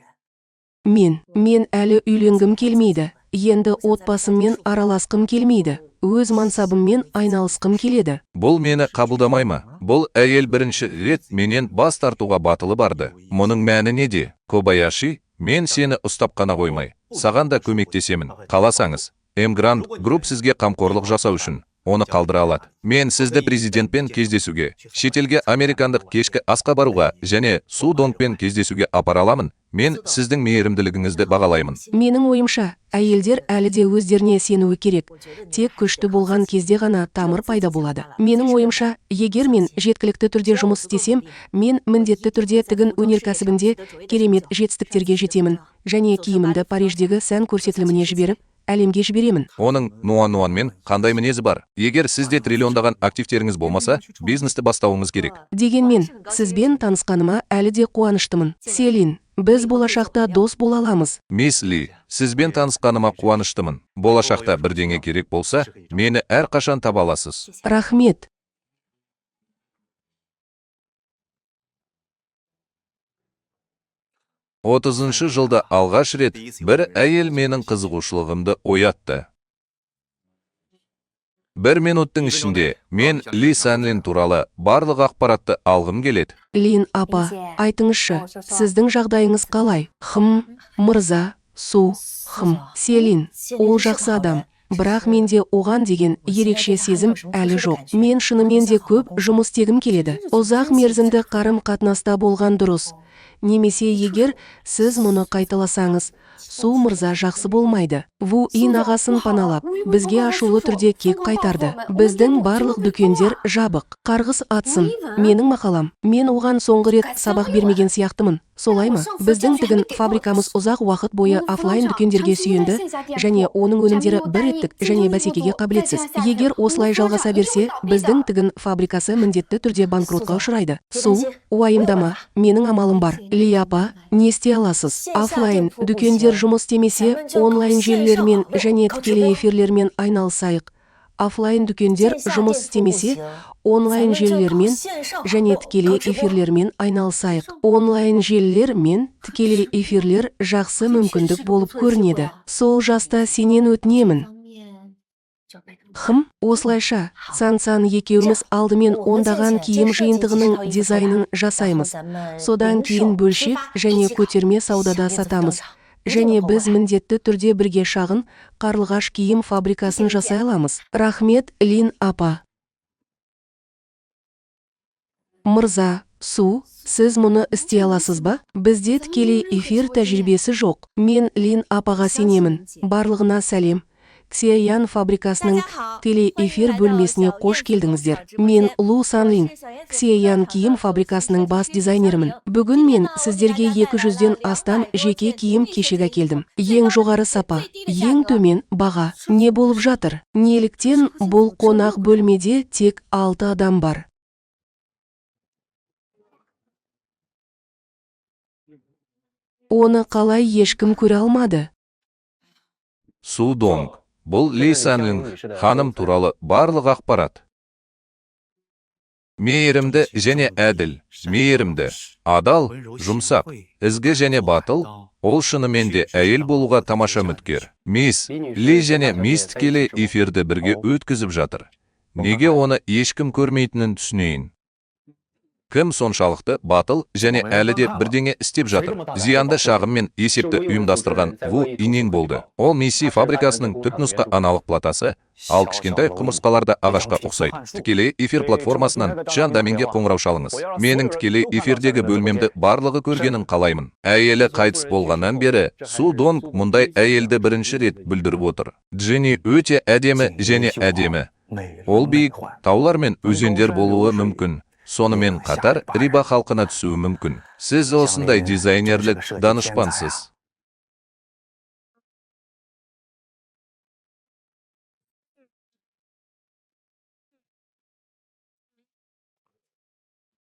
Мен әлі үйленгім келмейді. Енді отбасыммен араласқым келмейді. Өз мансабыммен айналысқым келеді. Бұл мені қабылдамай ма? Бұл әйел бірінші рет менен бас тартуға батылы барды. Мұның мәні неде? Кобаяши, мен сені ұстап қана қоймай, саған да көмектесемін. Қаласаңыз, Эмгрант групп сізге қамқорлық жасау үшін оны қалдыра алады. Мен сізді президентпен кездесуге, шетелге американдық кешкі асқа баруға және Су Донгпен кездесуге апара аламын. Мен сіздің мейірімділігіңізді бағалаймын. Менің ойымша, әйелдер әлі де өздеріне сенуі керек. Тек күшті болған кезде ғана тамыр пайда болады. Менің ойымша, егер мен жеткілікті түрде жұмыс істесем, мен міндетті түрде тігін өнеркәсібінде керемет жетістіктерге жетемін. Және киімімді Париждегі сән көрсетіліміне жіберіп, әлемге жіберемін. Оның Нуан-Нуанмен қандай мінезі бар? Егер сізде триллиондаған активтеріңіз болмаса, бизнесті бастауыңыз керек. Дегенмен, сізбен танысқаныма әлі де қуаныштымын. Селин, біз болашақта дос бола аламыз. Мисс Ли, сізбен танысқаныма қуаныштымын. Болашақта бірдеңе керек болса, мені әрқашан таба аласыз. Рахмет. Отызыншы жылда алғаш рет бір әйел менің қызығушылығымды оятты. Бір минуттың ішінде мен Ли Санлин туралы барлық ақпаратты алғым келеді. Лин апа, айтыңызшы, сіздің жағдайыңыз қалай? Мырза, Селин, ол жақсы адам. Бірақ менде оған деген ерекше сезім әлі жоқ. Мен шынымен де көп жұмыс істегім келеді. Ұзақ мерзімді қарым-қатынаста болған дұрыс. Немесе егер сіз мұны қайталасаңыз, мырза жақсы болмайды. Ву Ин ағасын паналап, бізге ашулы түрде кек қайтарды. Біздің барлық дүкендер жабық. Қарғыс атсын. Менің мақалам. Мен оған соңғы рет сабақ бермеген сияқтымын. Солай ма? Біздің тігін фабрикамыз ұзақ уақыт бойы офлайн дүкендерге сүйенді, және оның өнімдері бір реттік және бәсекеге қабілетсіз. Егер осылай жалғаса берсе, біздің тігін фабрикасы міндетті түрде банкротқа ұшырайды. Уайымдама, менің амалым бар. Ли апа, не істей аласыз? Офлайн дүкендер жұмыс істемесе, онлайн желілермен және тікелей эфирлермен айналысайық. Офлайн дүкендер жұмыс істемесе, онлайн желілермен және тікелей эфирлермен айналысайық. Онлайн желілер мен тікелей эфирлер жақсы мүмкіндік болып көрінеді. Сол жаста сенен өтінемін. Осылайша, Сан екеуміз алдымен ондаған киім жиынтығының дизайнын жасаймыз. Содан кейін бөлшек және көтерме саудада сатамыз. Және біз міндетті түрде бірге шағын қарлығаш киім фабрикасын жасай аламыз. Рахмет, Лин апа. Мырза, сіз мұны істей аласыз ба? Бізде тікелей эфир тәжірибесі жоқ. Мен Лин апаға сенемін. Барлығына сәлем. Ксияян фабрикасының телеэфир бөлмесіне қош келдіңіздер. Мен Лу Санлин, Ксияян киім фабрикасының бас дизайнерімін. Бүгін мен сіздерге 200-ден астам жеке киім кешек әкелдім. Ең жоғары сапа, ең төмен баға. Не болып жатыр? Неліктен бұл қонақ бөлмеде тек 6 адам бар? Оны қалай ешкім көре алмады? Судонг. Бұл Ли Санлин ханым туралы барлық ақпарат. Мейірімді және әділ, мейірімді, адал, жұмсақ, ізгі және батыл, ол шынымен де әйел болуға тамаша үміткер. Мисс Ли және мисс тікелей эфирді бірге өткізіп жатыр. Неге оны ешкім көрмейтінін түсінейін. Кім соншалықты батыл және әлі де бірдеңе істеп жатыр. Зиянды шағым мен есепті ұйымдастырған Ву Инин болды. Ол Мисси фабрикасының түпнұсқа аналық платасы, ал кішкентай құмырсқаларда ағашқа ұқсайды. Тікелей эфир платформасынан Чан Даминге қоңырау шалыңыз. Менің тікелей эфирдегі бөлмемді барлығы көргенін қалаймын. Әйелі қайтыс болғаннан бері Судонг мұндай әйелді бірінші рет бүлдіріп отыр. Дженни өте әдемі және әдемі. Ол биік таулар мен өзендер болуы мүмкін. Сонымен қатар риба халқына түсуі мүмкін. Сіз осындай дизайнерлік данышпансыз.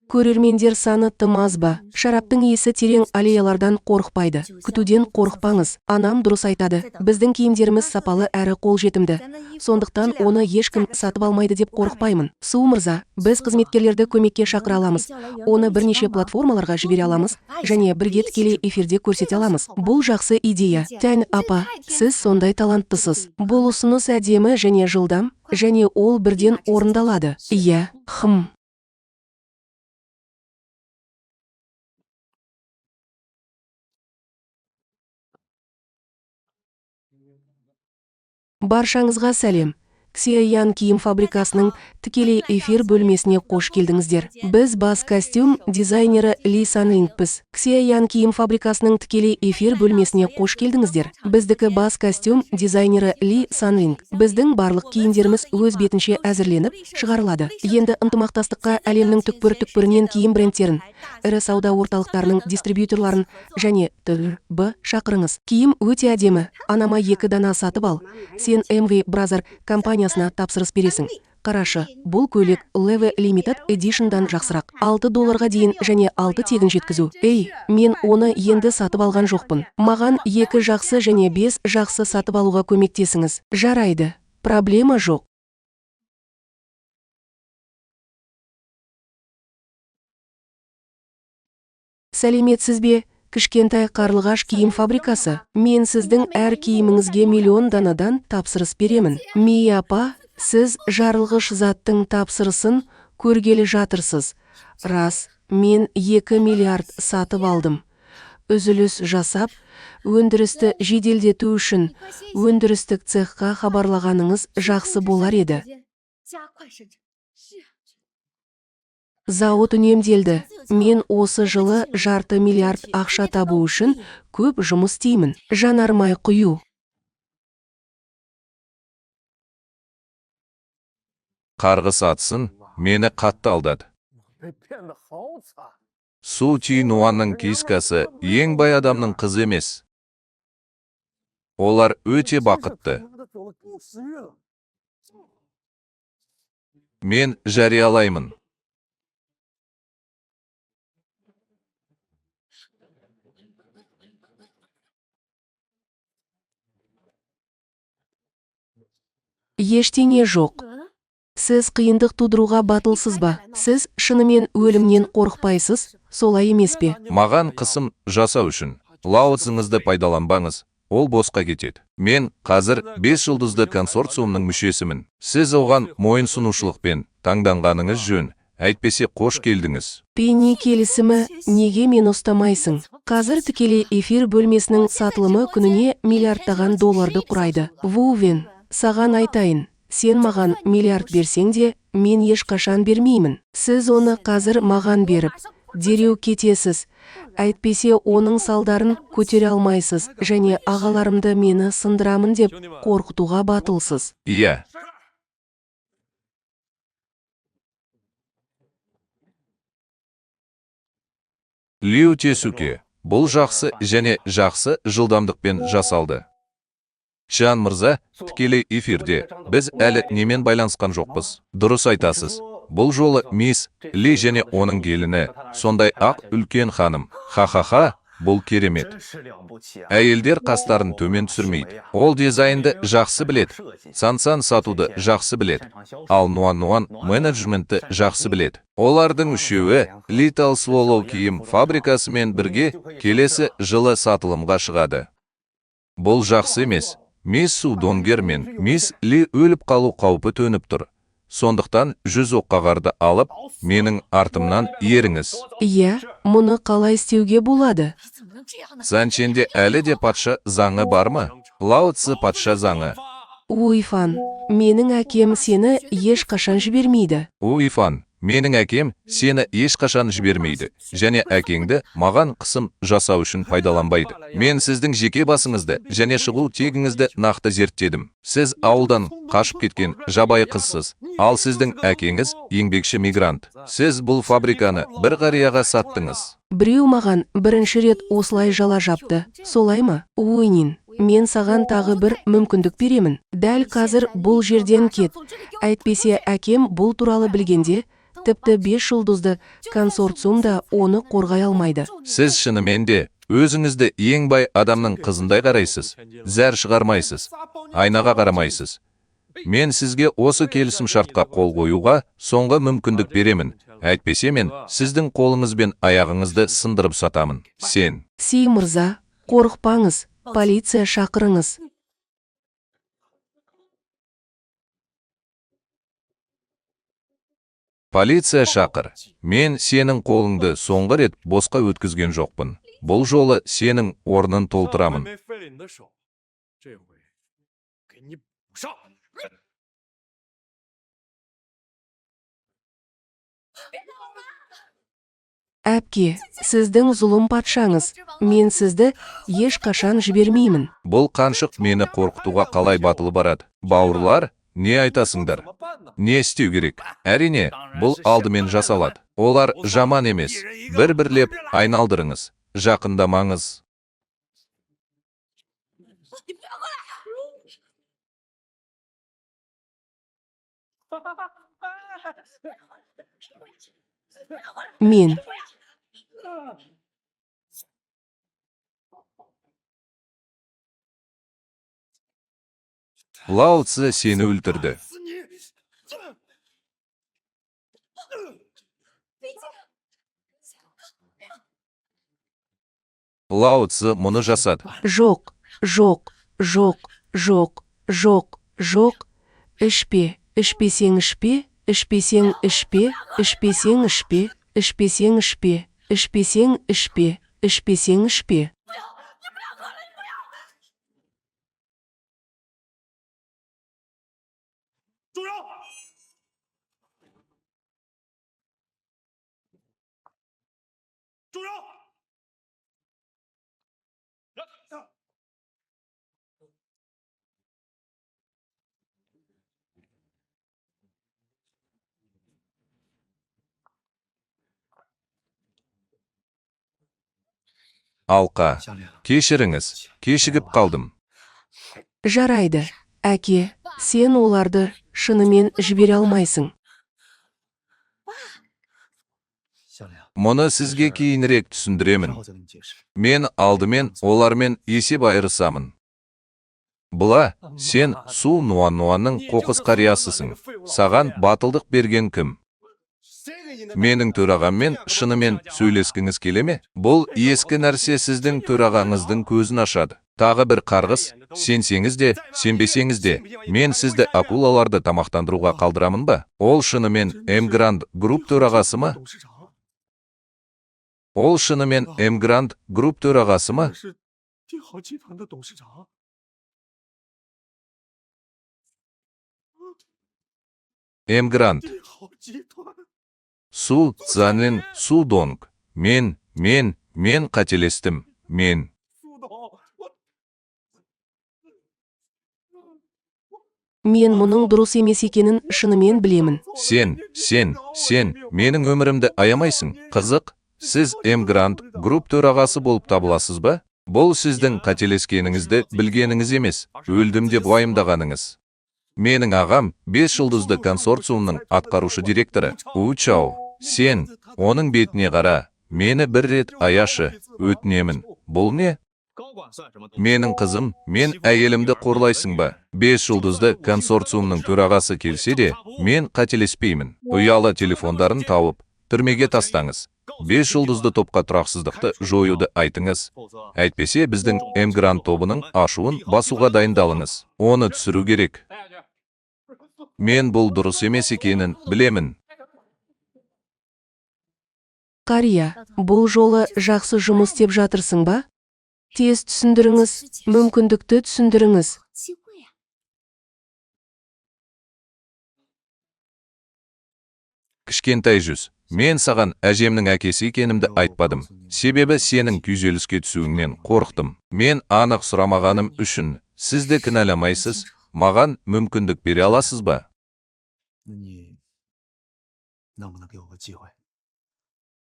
Көрермендер саны тым аз ба? Шараптың иісі терең аллеялардан қорықпайды. Күтуден қорықпаңыз. Анам дұрыс айтады. Біздің киімдеріміз сапалы әрі қолжетімді. Сондықтан оны ешкім сатып алмайды деп қорықпаймын. Мырза, біз қызметкерлерді көмекке шақыра аламыз. Оны бірнеше платформаларға жібере аламыз және бірге тікелей эфирде көрсете аламыз. Бұл жақсы идея. Тән апа, сіз сондай таланттысыз. Бұл ұсыныс әдемі және жылдам, және ол бірден орындалады. Иә, Баршаңызға сәлем. Ксияян киім фабрикасының тікелей эфир бөлмесіне қош келдіңіздер. Біз бас костюм дизайнері Ли Санлингпіз. Ксияян киім фабрикасының тікелей эфир бөлмесіне қош келдіңіздер. Біздікі бас костюм дизайнері Ли Санлинг. Біздің барлық киімдеріміз өз бетінше әзірленіп, шығарылады. Енді ынтымақтастыққа әлемнің түкпір-түкпірінен киім брендтерін, ірі сауда орталықтарының дистрибьюторларын және т.б. шақырыңыз. Киім өте әдемі. Анама 2 дана сатып ал. Сен MV Бразер компаниясына тапсырыс бересің. Қарашы, бұл көйлек Levi Limited Edition'дан жақсырақ. $6 дейін және 6 тегін жеткізу. Ей, мен оны енді сатып алған жоқпын. Маған 2 жақсы және 5 жақсы сатып алуға көмектесіңіз. Жарайды. Проблема жоқ. Сәлеметсіз бе? Кішкентай қарлығаш киім фабрикасы. Мен сіздің әр киіміңізге миллион данадан тапсырыс беремін. Мия апа, сіз жарылғыш заттың тапсырысын көргелі жатырсыз. Рас, мен 2 миллиард сатып алдым. Үзіліс жасап, өндірісті жеделдету үшін өндірістік цехқа хабарлағаныңыз жақсы болар еді. Зауыт үнемделді. Мен осы жылы $500 миллиард ақша табу үшін көп жұмыс істеймін. Жанармай құю. Қарғыс атсын, мені қатты алдады. Су Чинуанның кискасы ең бай адамның қызы емес. Олар өте бақытты. Мен жариялаймын. Ештеңе жоқ. Сіз қиындық тудыруға батылсыз ба? Сіз шынымен өлімнен қорықпайсыз, солай емес пе? Маған қысым жасау үшін лауазыңызды пайдаланбаңыз, ол босқа кетеді. Мен қазір 5 жұлдызды консорциумның мүшесімін. Сіз оған мойынсұнушылықпен таңданғаныңыз жөн, әйтпесе қош келдіңіз. Пенни келісімі неге мен ұстамайсың? Қазір тікелей эфир бөлмесінің сатылымы күніне миллиардтаған долларды құрайды. Вувен, саған айтайын. Сен маған миллиард берсең де, мен ешқашан бермеймін. Сіз оны қазір маған беріп, дереу кетесіз. Әйтпесе оның салдарын көтере алмайсыз және ағаларымды мені сындырамын деп қорқытуға батылсыз. Иә. Лиу Тесуке, бұл жақсы және жақсы жылдамдықпен жасалды. Чан мырза, тікелей эфирде, біз әлі немен байланысқан жоқпыз. Дұрыс айтасыз. Бұл жолы мисс Ли және оның келіні, сондай ақ үлкен ханым. Ха-ха-ха, бұл керемет. Әйелдер қастарын төмен түсірмейді. Ол дизайнды жақсы білет. Сан-сан сатуды жақсы білет. Ал Нуан-Нуан менеджменті жақсы білет. Олардың үшеуі Little Swallow киім фабрикасымен бірге келесі жылы сатылымға шығады. Бұл жақсы емес. Мисс Су Донгер мен мисс Ли өліп қалу қаупі төніп тұр. Сондықтан 100 оққағарды алып, менің артымнан еріңіз. Иә, мұны қалай істеуге болады? Санченде әлі де патша заңы бар ма? Лао Цзы патша заңы. Уйфан, менің әкем сені ешқашан жібермейді. Уйфан, менің әкем сені ешқашан жібермейді. Және әкеңді маған қысым жасау үшін пайдаланбайды. Мен сіздің жеке басыңызды және шығу тегіңізді нақты зерттедім. Сіз ауылдан қашып кеткен жабайы қызсыз. Ал сіздің әкеңіз еңбекші мигрант. Сіз бұл фабриканы бір қарияға саттыңыз. Біреу маған бірінші рет осылай жала жапты. Солай ма? Уйнин. Мен саған тағы бір мүмкіндік беремін. Дәл қазір бұл жерден кет. Әйтпесе әкем бұл туралы білгенде, тіпті 5 жұлдызды консорциумда оны қорғай алмайды. Сіз шынымен де өзіңізді ең бай адамның қызындай қарайсыз. Зәр шығармайсыз. Айнаға қарамайсыз. Мен сізге осы келісім шартқа қол қоюға соңғы мүмкіндік беремін. Әйтпесе мен сіздің қолыңызбен аяғыңызды сындырып сатамын. Сен. Си мырза, қорықпаңыз. Полиция шақырыңыз. Полиция шақыр. Мен сенің қолыңды соңғы рет босқа өткізген жоқпын. Бұл жолы сенің орнын толтырамын. Әпке, сіздің зұлым патшаңыз. Мен сізді ешқашан жібермеймін. Бұл қаншық мені қорқытуға қалай батылы барады. Бауырлар, не айтасыңдар? Не істеу керек? Әрине, бұл алдымен жасалады. Олар жаман емес. Бір-бірлеп айналдырыңыз. Жақындамаңыз. Мен. Лао Цзы сені өлтірді. Лао Цзы мұны жасады. Жоқ, жоқ, жоқ, жоқ, жоқ, жоқ. Ішпе, ішпесең ішпе, ішпесең ішпе, ішпесең ішпе, ішпесең ішпе, ішпесең ішпе, ішпесең ішпе. Алқа, кешіріңіз, кешігіп қалдым. Жарайды, әке, сен оларды шынымен жібере алмайсың. Мұны сізге кейінірек түсіндіремін. Мен алдымен олармен есеп айырысамын. Бұла, сен Су Нуанның қоқыс қариясысың. Саған батылдық берген кім? Менің төрағаммен шынымен сөйлескіңіз келе ме? Бұл ескі нәрсе сіздің төрағаңыздың көзін ашады. Тағы бір қарғыс, сенсеңіз де, сенбесеңіз де, мен сізді акулаларды тамақтандыруға қалдырамын ба? Ол шынымен Эмгранд Групп төрағасы ма? Ол шынымен Эмгранд Групп төрағасы ма? Эмгранд. Су Цзанин Су Донг. Мен қателестім. Мен. Мен мұның дұрыс емес екенін шынымен білемін. Сен, менің өмірімді аямайсың. Қызық, сіз Эмгранд Групп төрағасы болып табыласыз ба? Бұл сіздің қателескеніңізді білгеніңіз емес, өлдім деп уайымдағаныңыз. Менің ағам 5 жұлдызды консорциумның атқарушы директоры. У Чао, сен, оның бетіне қара, мені бір рет аяшы, өтінемін. Бұл не? Менің қызым, мен әйелімді қорлайсың ба? 5 жұлдызды консорциумның төрағасы келсе де, мен қателеспеймін. Ұялы телефондарын тауып, түрмеге тастаңыз. 5 жұлдызды топқа тұрақсыздықты жоюды айтыңыз. Әйтпесе біздің Эмгранд тобының ашуын басуға дайындалыңыз. Оны түсіру керек. Мен бұл дұрыс емес екенін білемін. Қария, бұл жолы жақсы жұмыс істеп жатырсың ба? Тез түсіндіріңіз, мүмкіндікті түсіндіріңіз. Кішкентай жүз, мен саған әжемнің әкесі екенімді айтпадым. Себебі сенің күйзеліске түсуіңнен қорықтым. Мен анық сұрамағаным үшін сізді кінәламайсыз, маған мүмкіндік бере аласыз ба?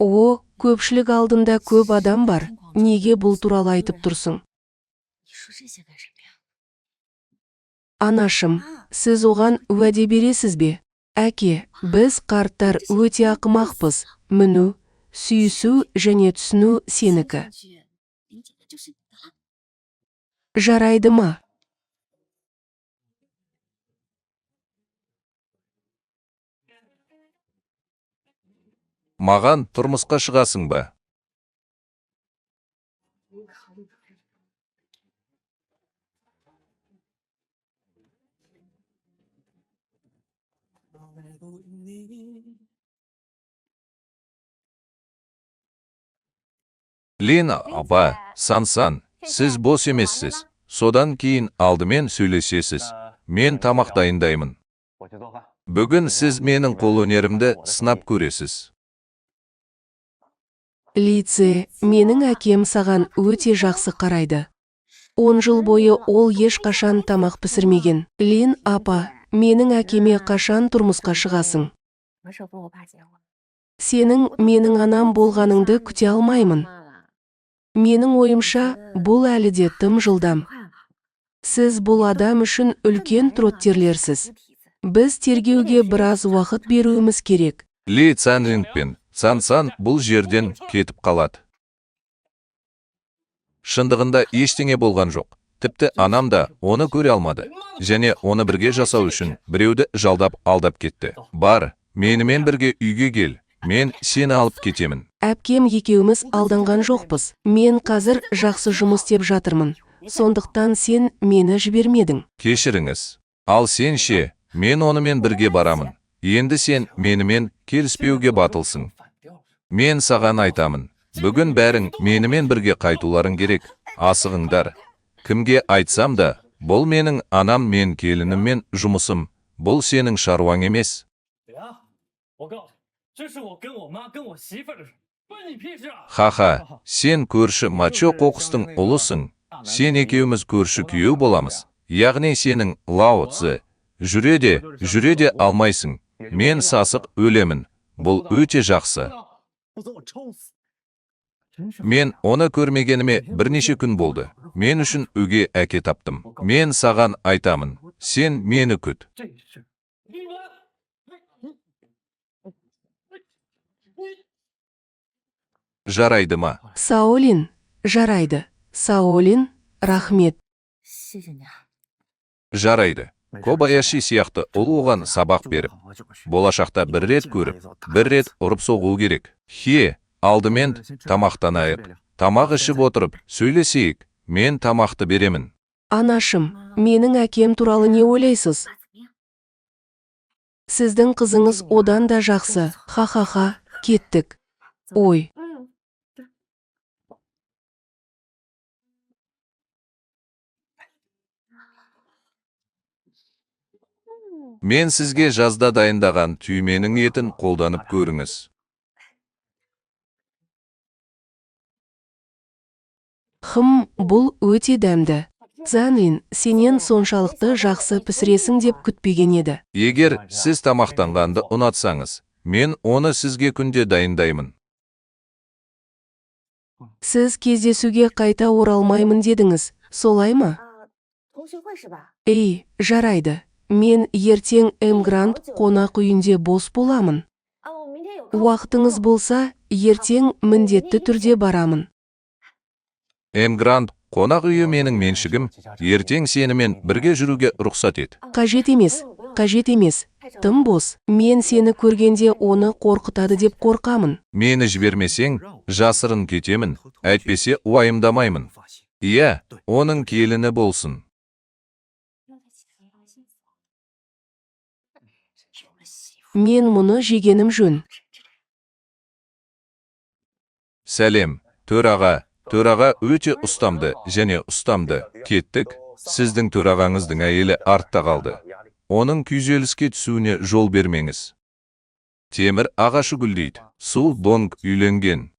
О, көпшілік алдында көп адам бар. Неге бұл туралы айтып тұрсың? Анашым, сіз оған уәде бересіз бе? Әке, біз қарттар өте ақымақпыз. Міну, сүйісу және түсіну сенікі. Жарайды ма? Маған тұрмысқа шығасың ба? Лин апа, Сан, сіз бос емессіз. Содан кейін алдымен сөйлесесіз. Мен тамақ дайындаймын. Бүгін сіз менің қолөнерімді сынап көресіз. Лице, менің әкем саған өте жақсы қарайды. 10 жыл бойы ол ешқашан тамақ пісірмеген. Лин апа, менің әкеме қашан тұрмысқа шығасың? Сенің менің анам болғаныңды күте алмаймын. Менің ойымша, бұл әлі де тым жылдам. Сіз бұл адам үшін үлкен троттерлерсіз. Біз тергеуге біраз уақыт беруіміз керек. Ли Цанринг пен Цан бұл жерден кетіп қалады. Шындығында ештеңе болған жоқ. Тіпті анам да оны көре алмады. Және оны бірге жасау үшін біреуді жалдап алдап кетті. Бар, менімен бірге үйге кел. Мен сені алып кетемін. Әпкем екеуміз алданған жоқпыз. Мен қазір жақсы жұмыс істеп жатырмын. Сондықтан сен мені жібермедің. Кешіріңіз. Ал сен ше, мен онымен бірге барамын. Енді сен менімен келіспеуге батылсың. Мен саған айтамын. Бүгін бәрің менімен бірге қайтуларың керек. Асығыңдар. Кімге айтсам да, бұл менің анам мен келінім мен жұмысым. Бұл сенің шаруаң емес. Ха-ха, сен көрші мачо қоқыстың ұлысың. Сен екеуміз көрші күйеу боламыз. Яғни сенің Лао Цзы жүре де алмайсың. Мен сасық өлемін. Бұл өте жақсы. Мен оны көрмегеніме бірнеше күн болды. Мен үшін өге әке таптым. Мен саған айтамын. Сен мені күт. Жарайды ма? Саолин, жарайды. Саолин, рахмет. Жарайды. Кобаяши сияқты ұл оған сабақ беріп, болашақта бір рет көріп, бір рет ұрып соғу керек. Алдымен тамақтанайық. Тамақ ішіп отырып, сөйлесейік. Мен тамақты беремін. Анашым, менің әкем туралы не ойлайсыз? Сіздің қызыңыз одан да жақсы. Ха-ха-ха, кеттік. Ой. Мен сізге жазда дайындаған түйменің етін қолданып көріңіз. Бұл өте дәмді. Цанлин, сенен соншалықты жақсы пісіресің деп күтпеген еді. Егер сіз тамақтанғанды ұнатсаңыз, мен оны сізге күнде дайындаймын. Сіз кездесуге қайта оралмаймын дедіңіз, солай ма? Ей, жарайды. Мен ертең Эмгрант қонақ үйінде бос боламын. Уақытыңыз болса, ертең міндетті түрде барамын. Эмгрант қонақ үйі менің меншігім, ертең сенімен бірге жүруге рұқсат ет. Қажет емес. Тым бос. Мен сені көргенде оны қорқытады деп қорқамын. Мені жібермесең, жасырын кетемін, әйтпесе уайымдамаймын. Иә, оның келіні болсын. Мен мұны жегенім жөн. Сәлем, төраға өте ұстамды және ұстамды. Кеттік, сіздің төрағаңыздың әйелі артта қалды. Оның күйзеліске түсуіне жол бермеңіз. Темір ағашы гүлдейді. Су Донг үйленген.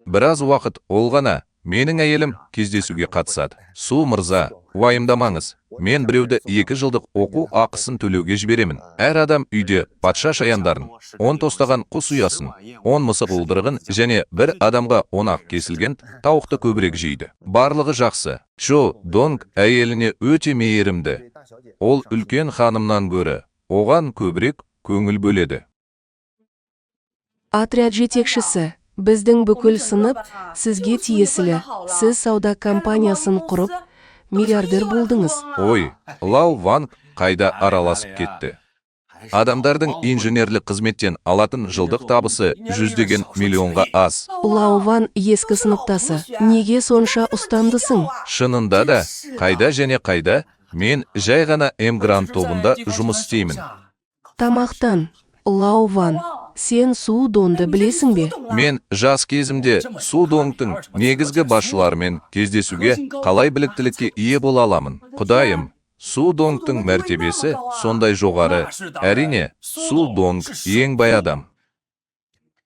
Біраз уақыт ол ғана. Менің әйелім кездесуге қатысады. Су мырза, уайымдамаңыз. Мен біреуді 2 жылдық оқу ақысын төлеуге жіберемін. Әр адам үйде патша шаяндарын, 10 тостаған құс ұясын, 10 мысық ұлдырығын және бір адамға 10 ақ кесілген тауықты көбірек жейді. Барлығы жақсы. Чо Донг әйеліне өте мейірімді. Ол үлкен ханымнан гөрі, оған көбірек көңіл бөледі. Отряд жетекшісі. Біздің бүкіл сынып сізге тиесілі. Сіз сауда компаниясын құрып, миллиардер болдыңыз. Ой, Лао Ван қайда араласып кетті. Адамдардың инженерлік қызметтен алатын жылдық табысы 100 миллионға аз. Лао Ван ескі сыныптасы. Неге сонша ұстамдысың? Шынында да, қайда, мен жай ғана Эмгрант тобында жұмыс істеймін. Тамақтан, Лао Ван. Сен Су Донды білесің бе? Мен жас кезімде Су Донгтың негізгі басшыларымен кездесуге қалай біліктілікке ие бола аламын. Құдайым, Су Донгтың мәртебесі сондай жоғары. Әрине, Су Донг ең бай адам.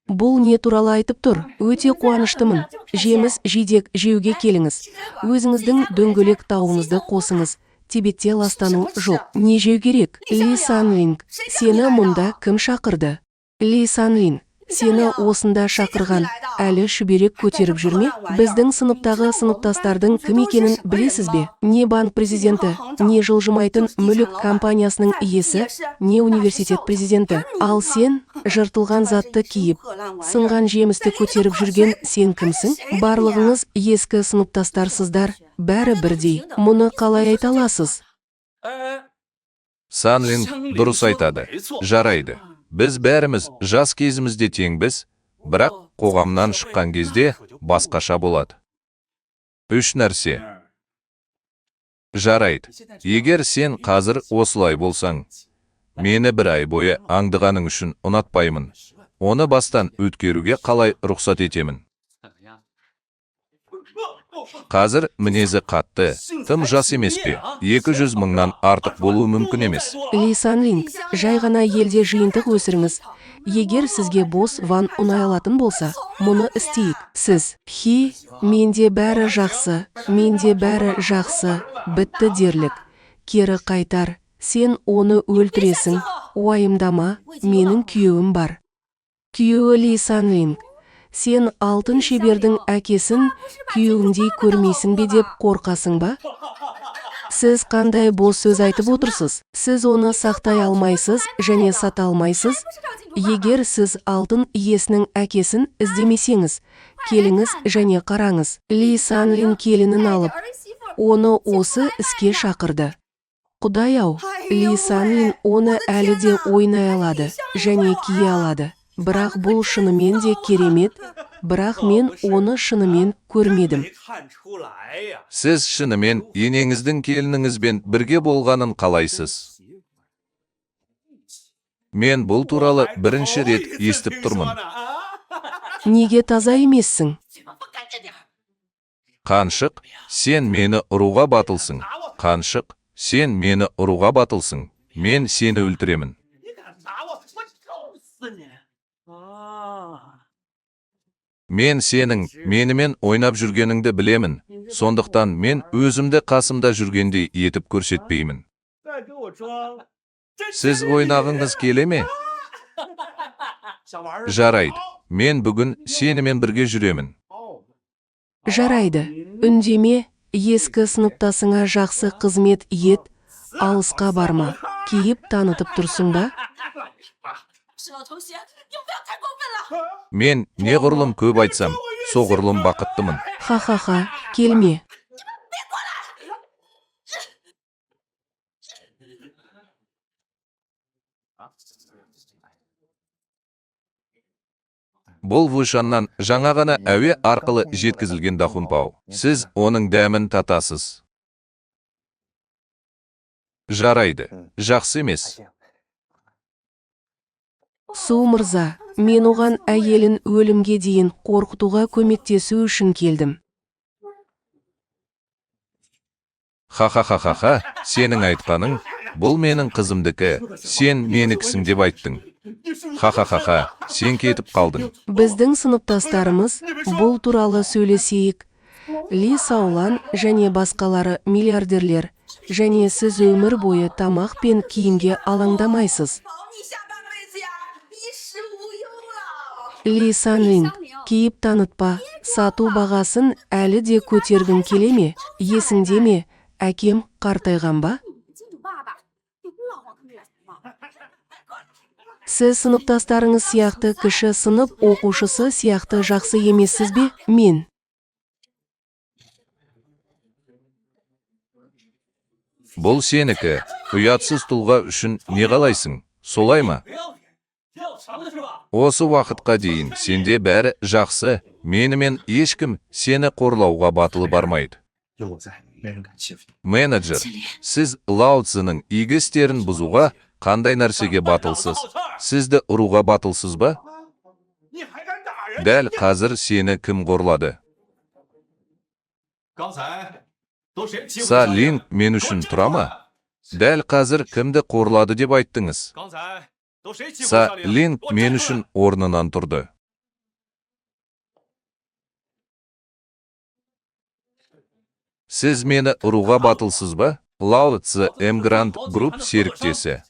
Бұл не туралы айтып тұр? Өте қуаныштымын. Жеміс жидек жеуге келіңіз. Өзіңіздің дөңгелек тауыңызды қосыңыз. Тибетте ластану жоқ. Не жеу керек? Ли Санлинг, сені мұнда кім шақырды? Ли Санлин, сені осында шақырған әлі шүберек көтеріп жүрме? Біздің сыныптағы сыныптастардың кім екенін білесіз бе? Не банк президенті, не жылжымайтын мүлік компаниясының иесі, не университет президенті. Ал сен жыртылған затты киіп, сынған жемісті көтеріп жүрген сен кімсің? Барлығыңыз ескі сыныптастарсыздар, бәрі бірдей. Мұны қалай айта аласыз? Санлин дұрыс айтады. Жарайды. Біз бәріміз жас кезімізде теңбіз, бірақ қоғамнан шыққан кезде басқаша болады. Үш нәрсе. Жарайды. Егер сен қазір осылай болсаң, мені бір ай бойы аңдығаның үшін ұнатпаймын. Оны бастан өткеруге қалай рұқсат етемін? Қазір мінезі қатты, тым жас емес пе? 200 мыңнан артық болуы мүмкін емес. Ли Санлинг, жай ғана елде жиынтық өсіріңіз. Егер сізге бос ван ұнай алатын болса, мұны істейік. Сіз, менде бәрі жақсы, менде бәрі жақсы, бітті дерлік. Кері қайтар, сен оны өлтіресің, уайымдама, менің күйеуім бар. Күйеуі Ли Санлинг. Сен алтын шебердің әкесін күйеуіңдей көрмейсің бе деп қорқасың ба? Сіз қандай бос сөз айтып отырсыз? Сіз оны сақтай алмайсыз және сата алмайсыз. Егер сіз алтын иесінің әкесін іздемесеңіз, келіңіз және қараңыз. Ли Санлин келінін алып, оны осы іске шақырды. Құдай-ау, Ли Санлин оны әлі де ойнай алады және кие алады. Бірақ бұл шынымен де керемет, бірақ мен оны шынымен көрмедім. Сіз шынымен енеңіздің келініңізбен бірге болғанын қалайсыз? Мен бұл туралы бірінші рет естіп тұрмын. Неге таза емессің? Қаншық, сен мені ұруға батылсың. Қаншық, сен мені ұруға батылсың. Мен сені өлтіремін. Мен сенің менімен ойнап жүргеніңді білемін. Сондықтан мен өзімді қасымда жүргендей етіп көрсетпеймін. Сіз ойнағыңыз келе ме? Жарайды. Мен бүгін сенімен бірге жүремін. Жарайды. Үндеме, ескі сыныптасыңа жақсы қызмет ет, алысқа барма. Кейіп танытып тұрсың ба? Мен неғұрлым көп айтсам, соғұрлым бақыттымын. Ха-ха-ха, келме. Бұл Вушаннан жаңа ғана әуе арқылы жеткізілген Дахунпау. Сіз оның дәмін татасыз. Жарайды, жақсы емес. Су мырза, мен оған әйелін өлімге дейін қорқытуға көмектесу үшін келдім. Ха-ха-ха-ха-ха, сенің айтқаның, бұл менің қызымдікі, сен менікісің деп айттың. Ха-ха-ха-ха, сен кетіп қалдың. Біздің сыныптастарымыз бұл туралы сөйлесейік. Ли Саулан және басқалары миллиардерлер, және сіз өмір бойы тамақ пен киімге алаңдамайсыз. Ли Санлин, кейіп танытпа, сату бағасын әлі де көтергін келе ме? Есіңде ме, әкем қартайған ба? Сіз сыныптастарыңыз сияқты кіші сынып оқушысы сияқты жақсы емессіз бе? Мен. Бұл сенікі, ұятсыз тұлға үшін не қалайсың, солай ма? Осы уақытқа дейін сенде бәрі жақсы, менімен ешкім сені қорлауға батылы бармайды. Менеджер, сіз Лао Цзының игі істерін бұзуға қандай нәрсеге батылсыз? Сізді ұруға батылсыз ба? Дәл қазір сені кім қорлады? Са Линг мен үшін тұра ма? Дәл қазір кімді қорлады деп айттыңыз? 刚才都谁欺负 Са 夏令？ Линк 给我 мен 站出 үшін 来！ орнынан тұрды. Сіз мені ұруға батылсыз ба? Лао Цзы Эмгранд Групп серіктесі.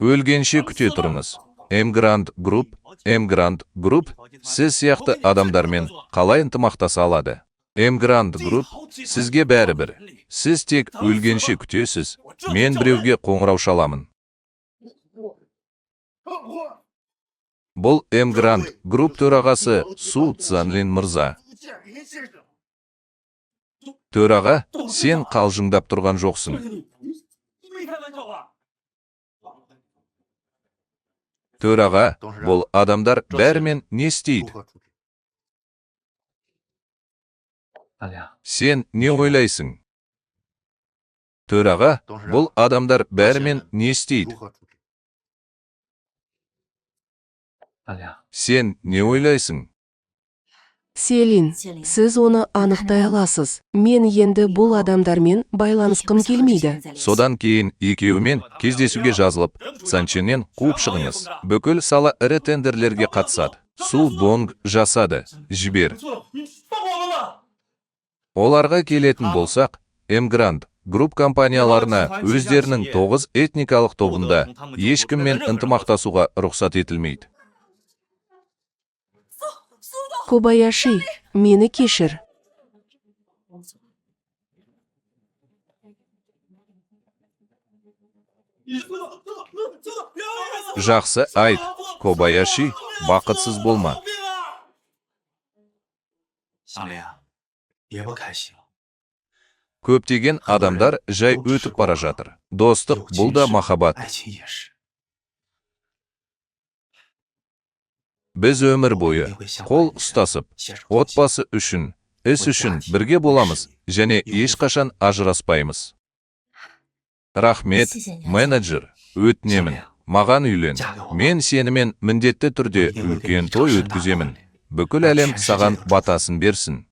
Өлгенше күте тұрыңыз. Эмгранд Групп, сіз сияқты адамдармен қалай ынтымақтаса алады? Эмгранд Групп, сізге бәрібір. Сіз тек өлгенше күтесіз. Мен біреуге қоңырау шаламын. Бұл Эмгранд Групп төрағасы Су Цзанлин мырза. Төраға, сен қалжыңдап тұрған жоқсың. 没开玩笑吧？ Төраға, бұл адамдар бәрімен не істейді? 大梁， Сен не ойлайсың? Төраға, бұл адамдар бәрімен не істейді? 大梁， Сен не ойлайсың? Селин, сіз оны анықтай аласыз. Мен енді бұл адамдармен байланысқым келмейді. Содан кейін екеуімен кездесуге жазылып, Санченнен қуып шығыңыз. Бүкіл сала ірі тендерлерге қатысады. Су Бонг жасады. Жібер. 你放过我们吧！ Оларға келетін болсақ, Эмгранд Групп компанияларына өздерінің 9 этникалық тобында ешкіммен ынтымақтасуға рұқсат етілмейді. Кобаяши, мені кешір. Жақсы айт, Кобаяши, бақытсыз болма. 项链，别不开心了。 Көптеген адамдар жай өтіп бара жатыр. Достық бұл да махаббат. 爱情也是。 Біз өмір бойы қол ұстасып, отбасы үшін, іс үшін бірге боламыз және ешқашан ажыраспаймыз. Рахмет, менеджер, өтінемін. Маған үйлен. Мен сенімен міндетті түрде үлкен той өткіземін. Бүкіл әлем саған батасын берсін.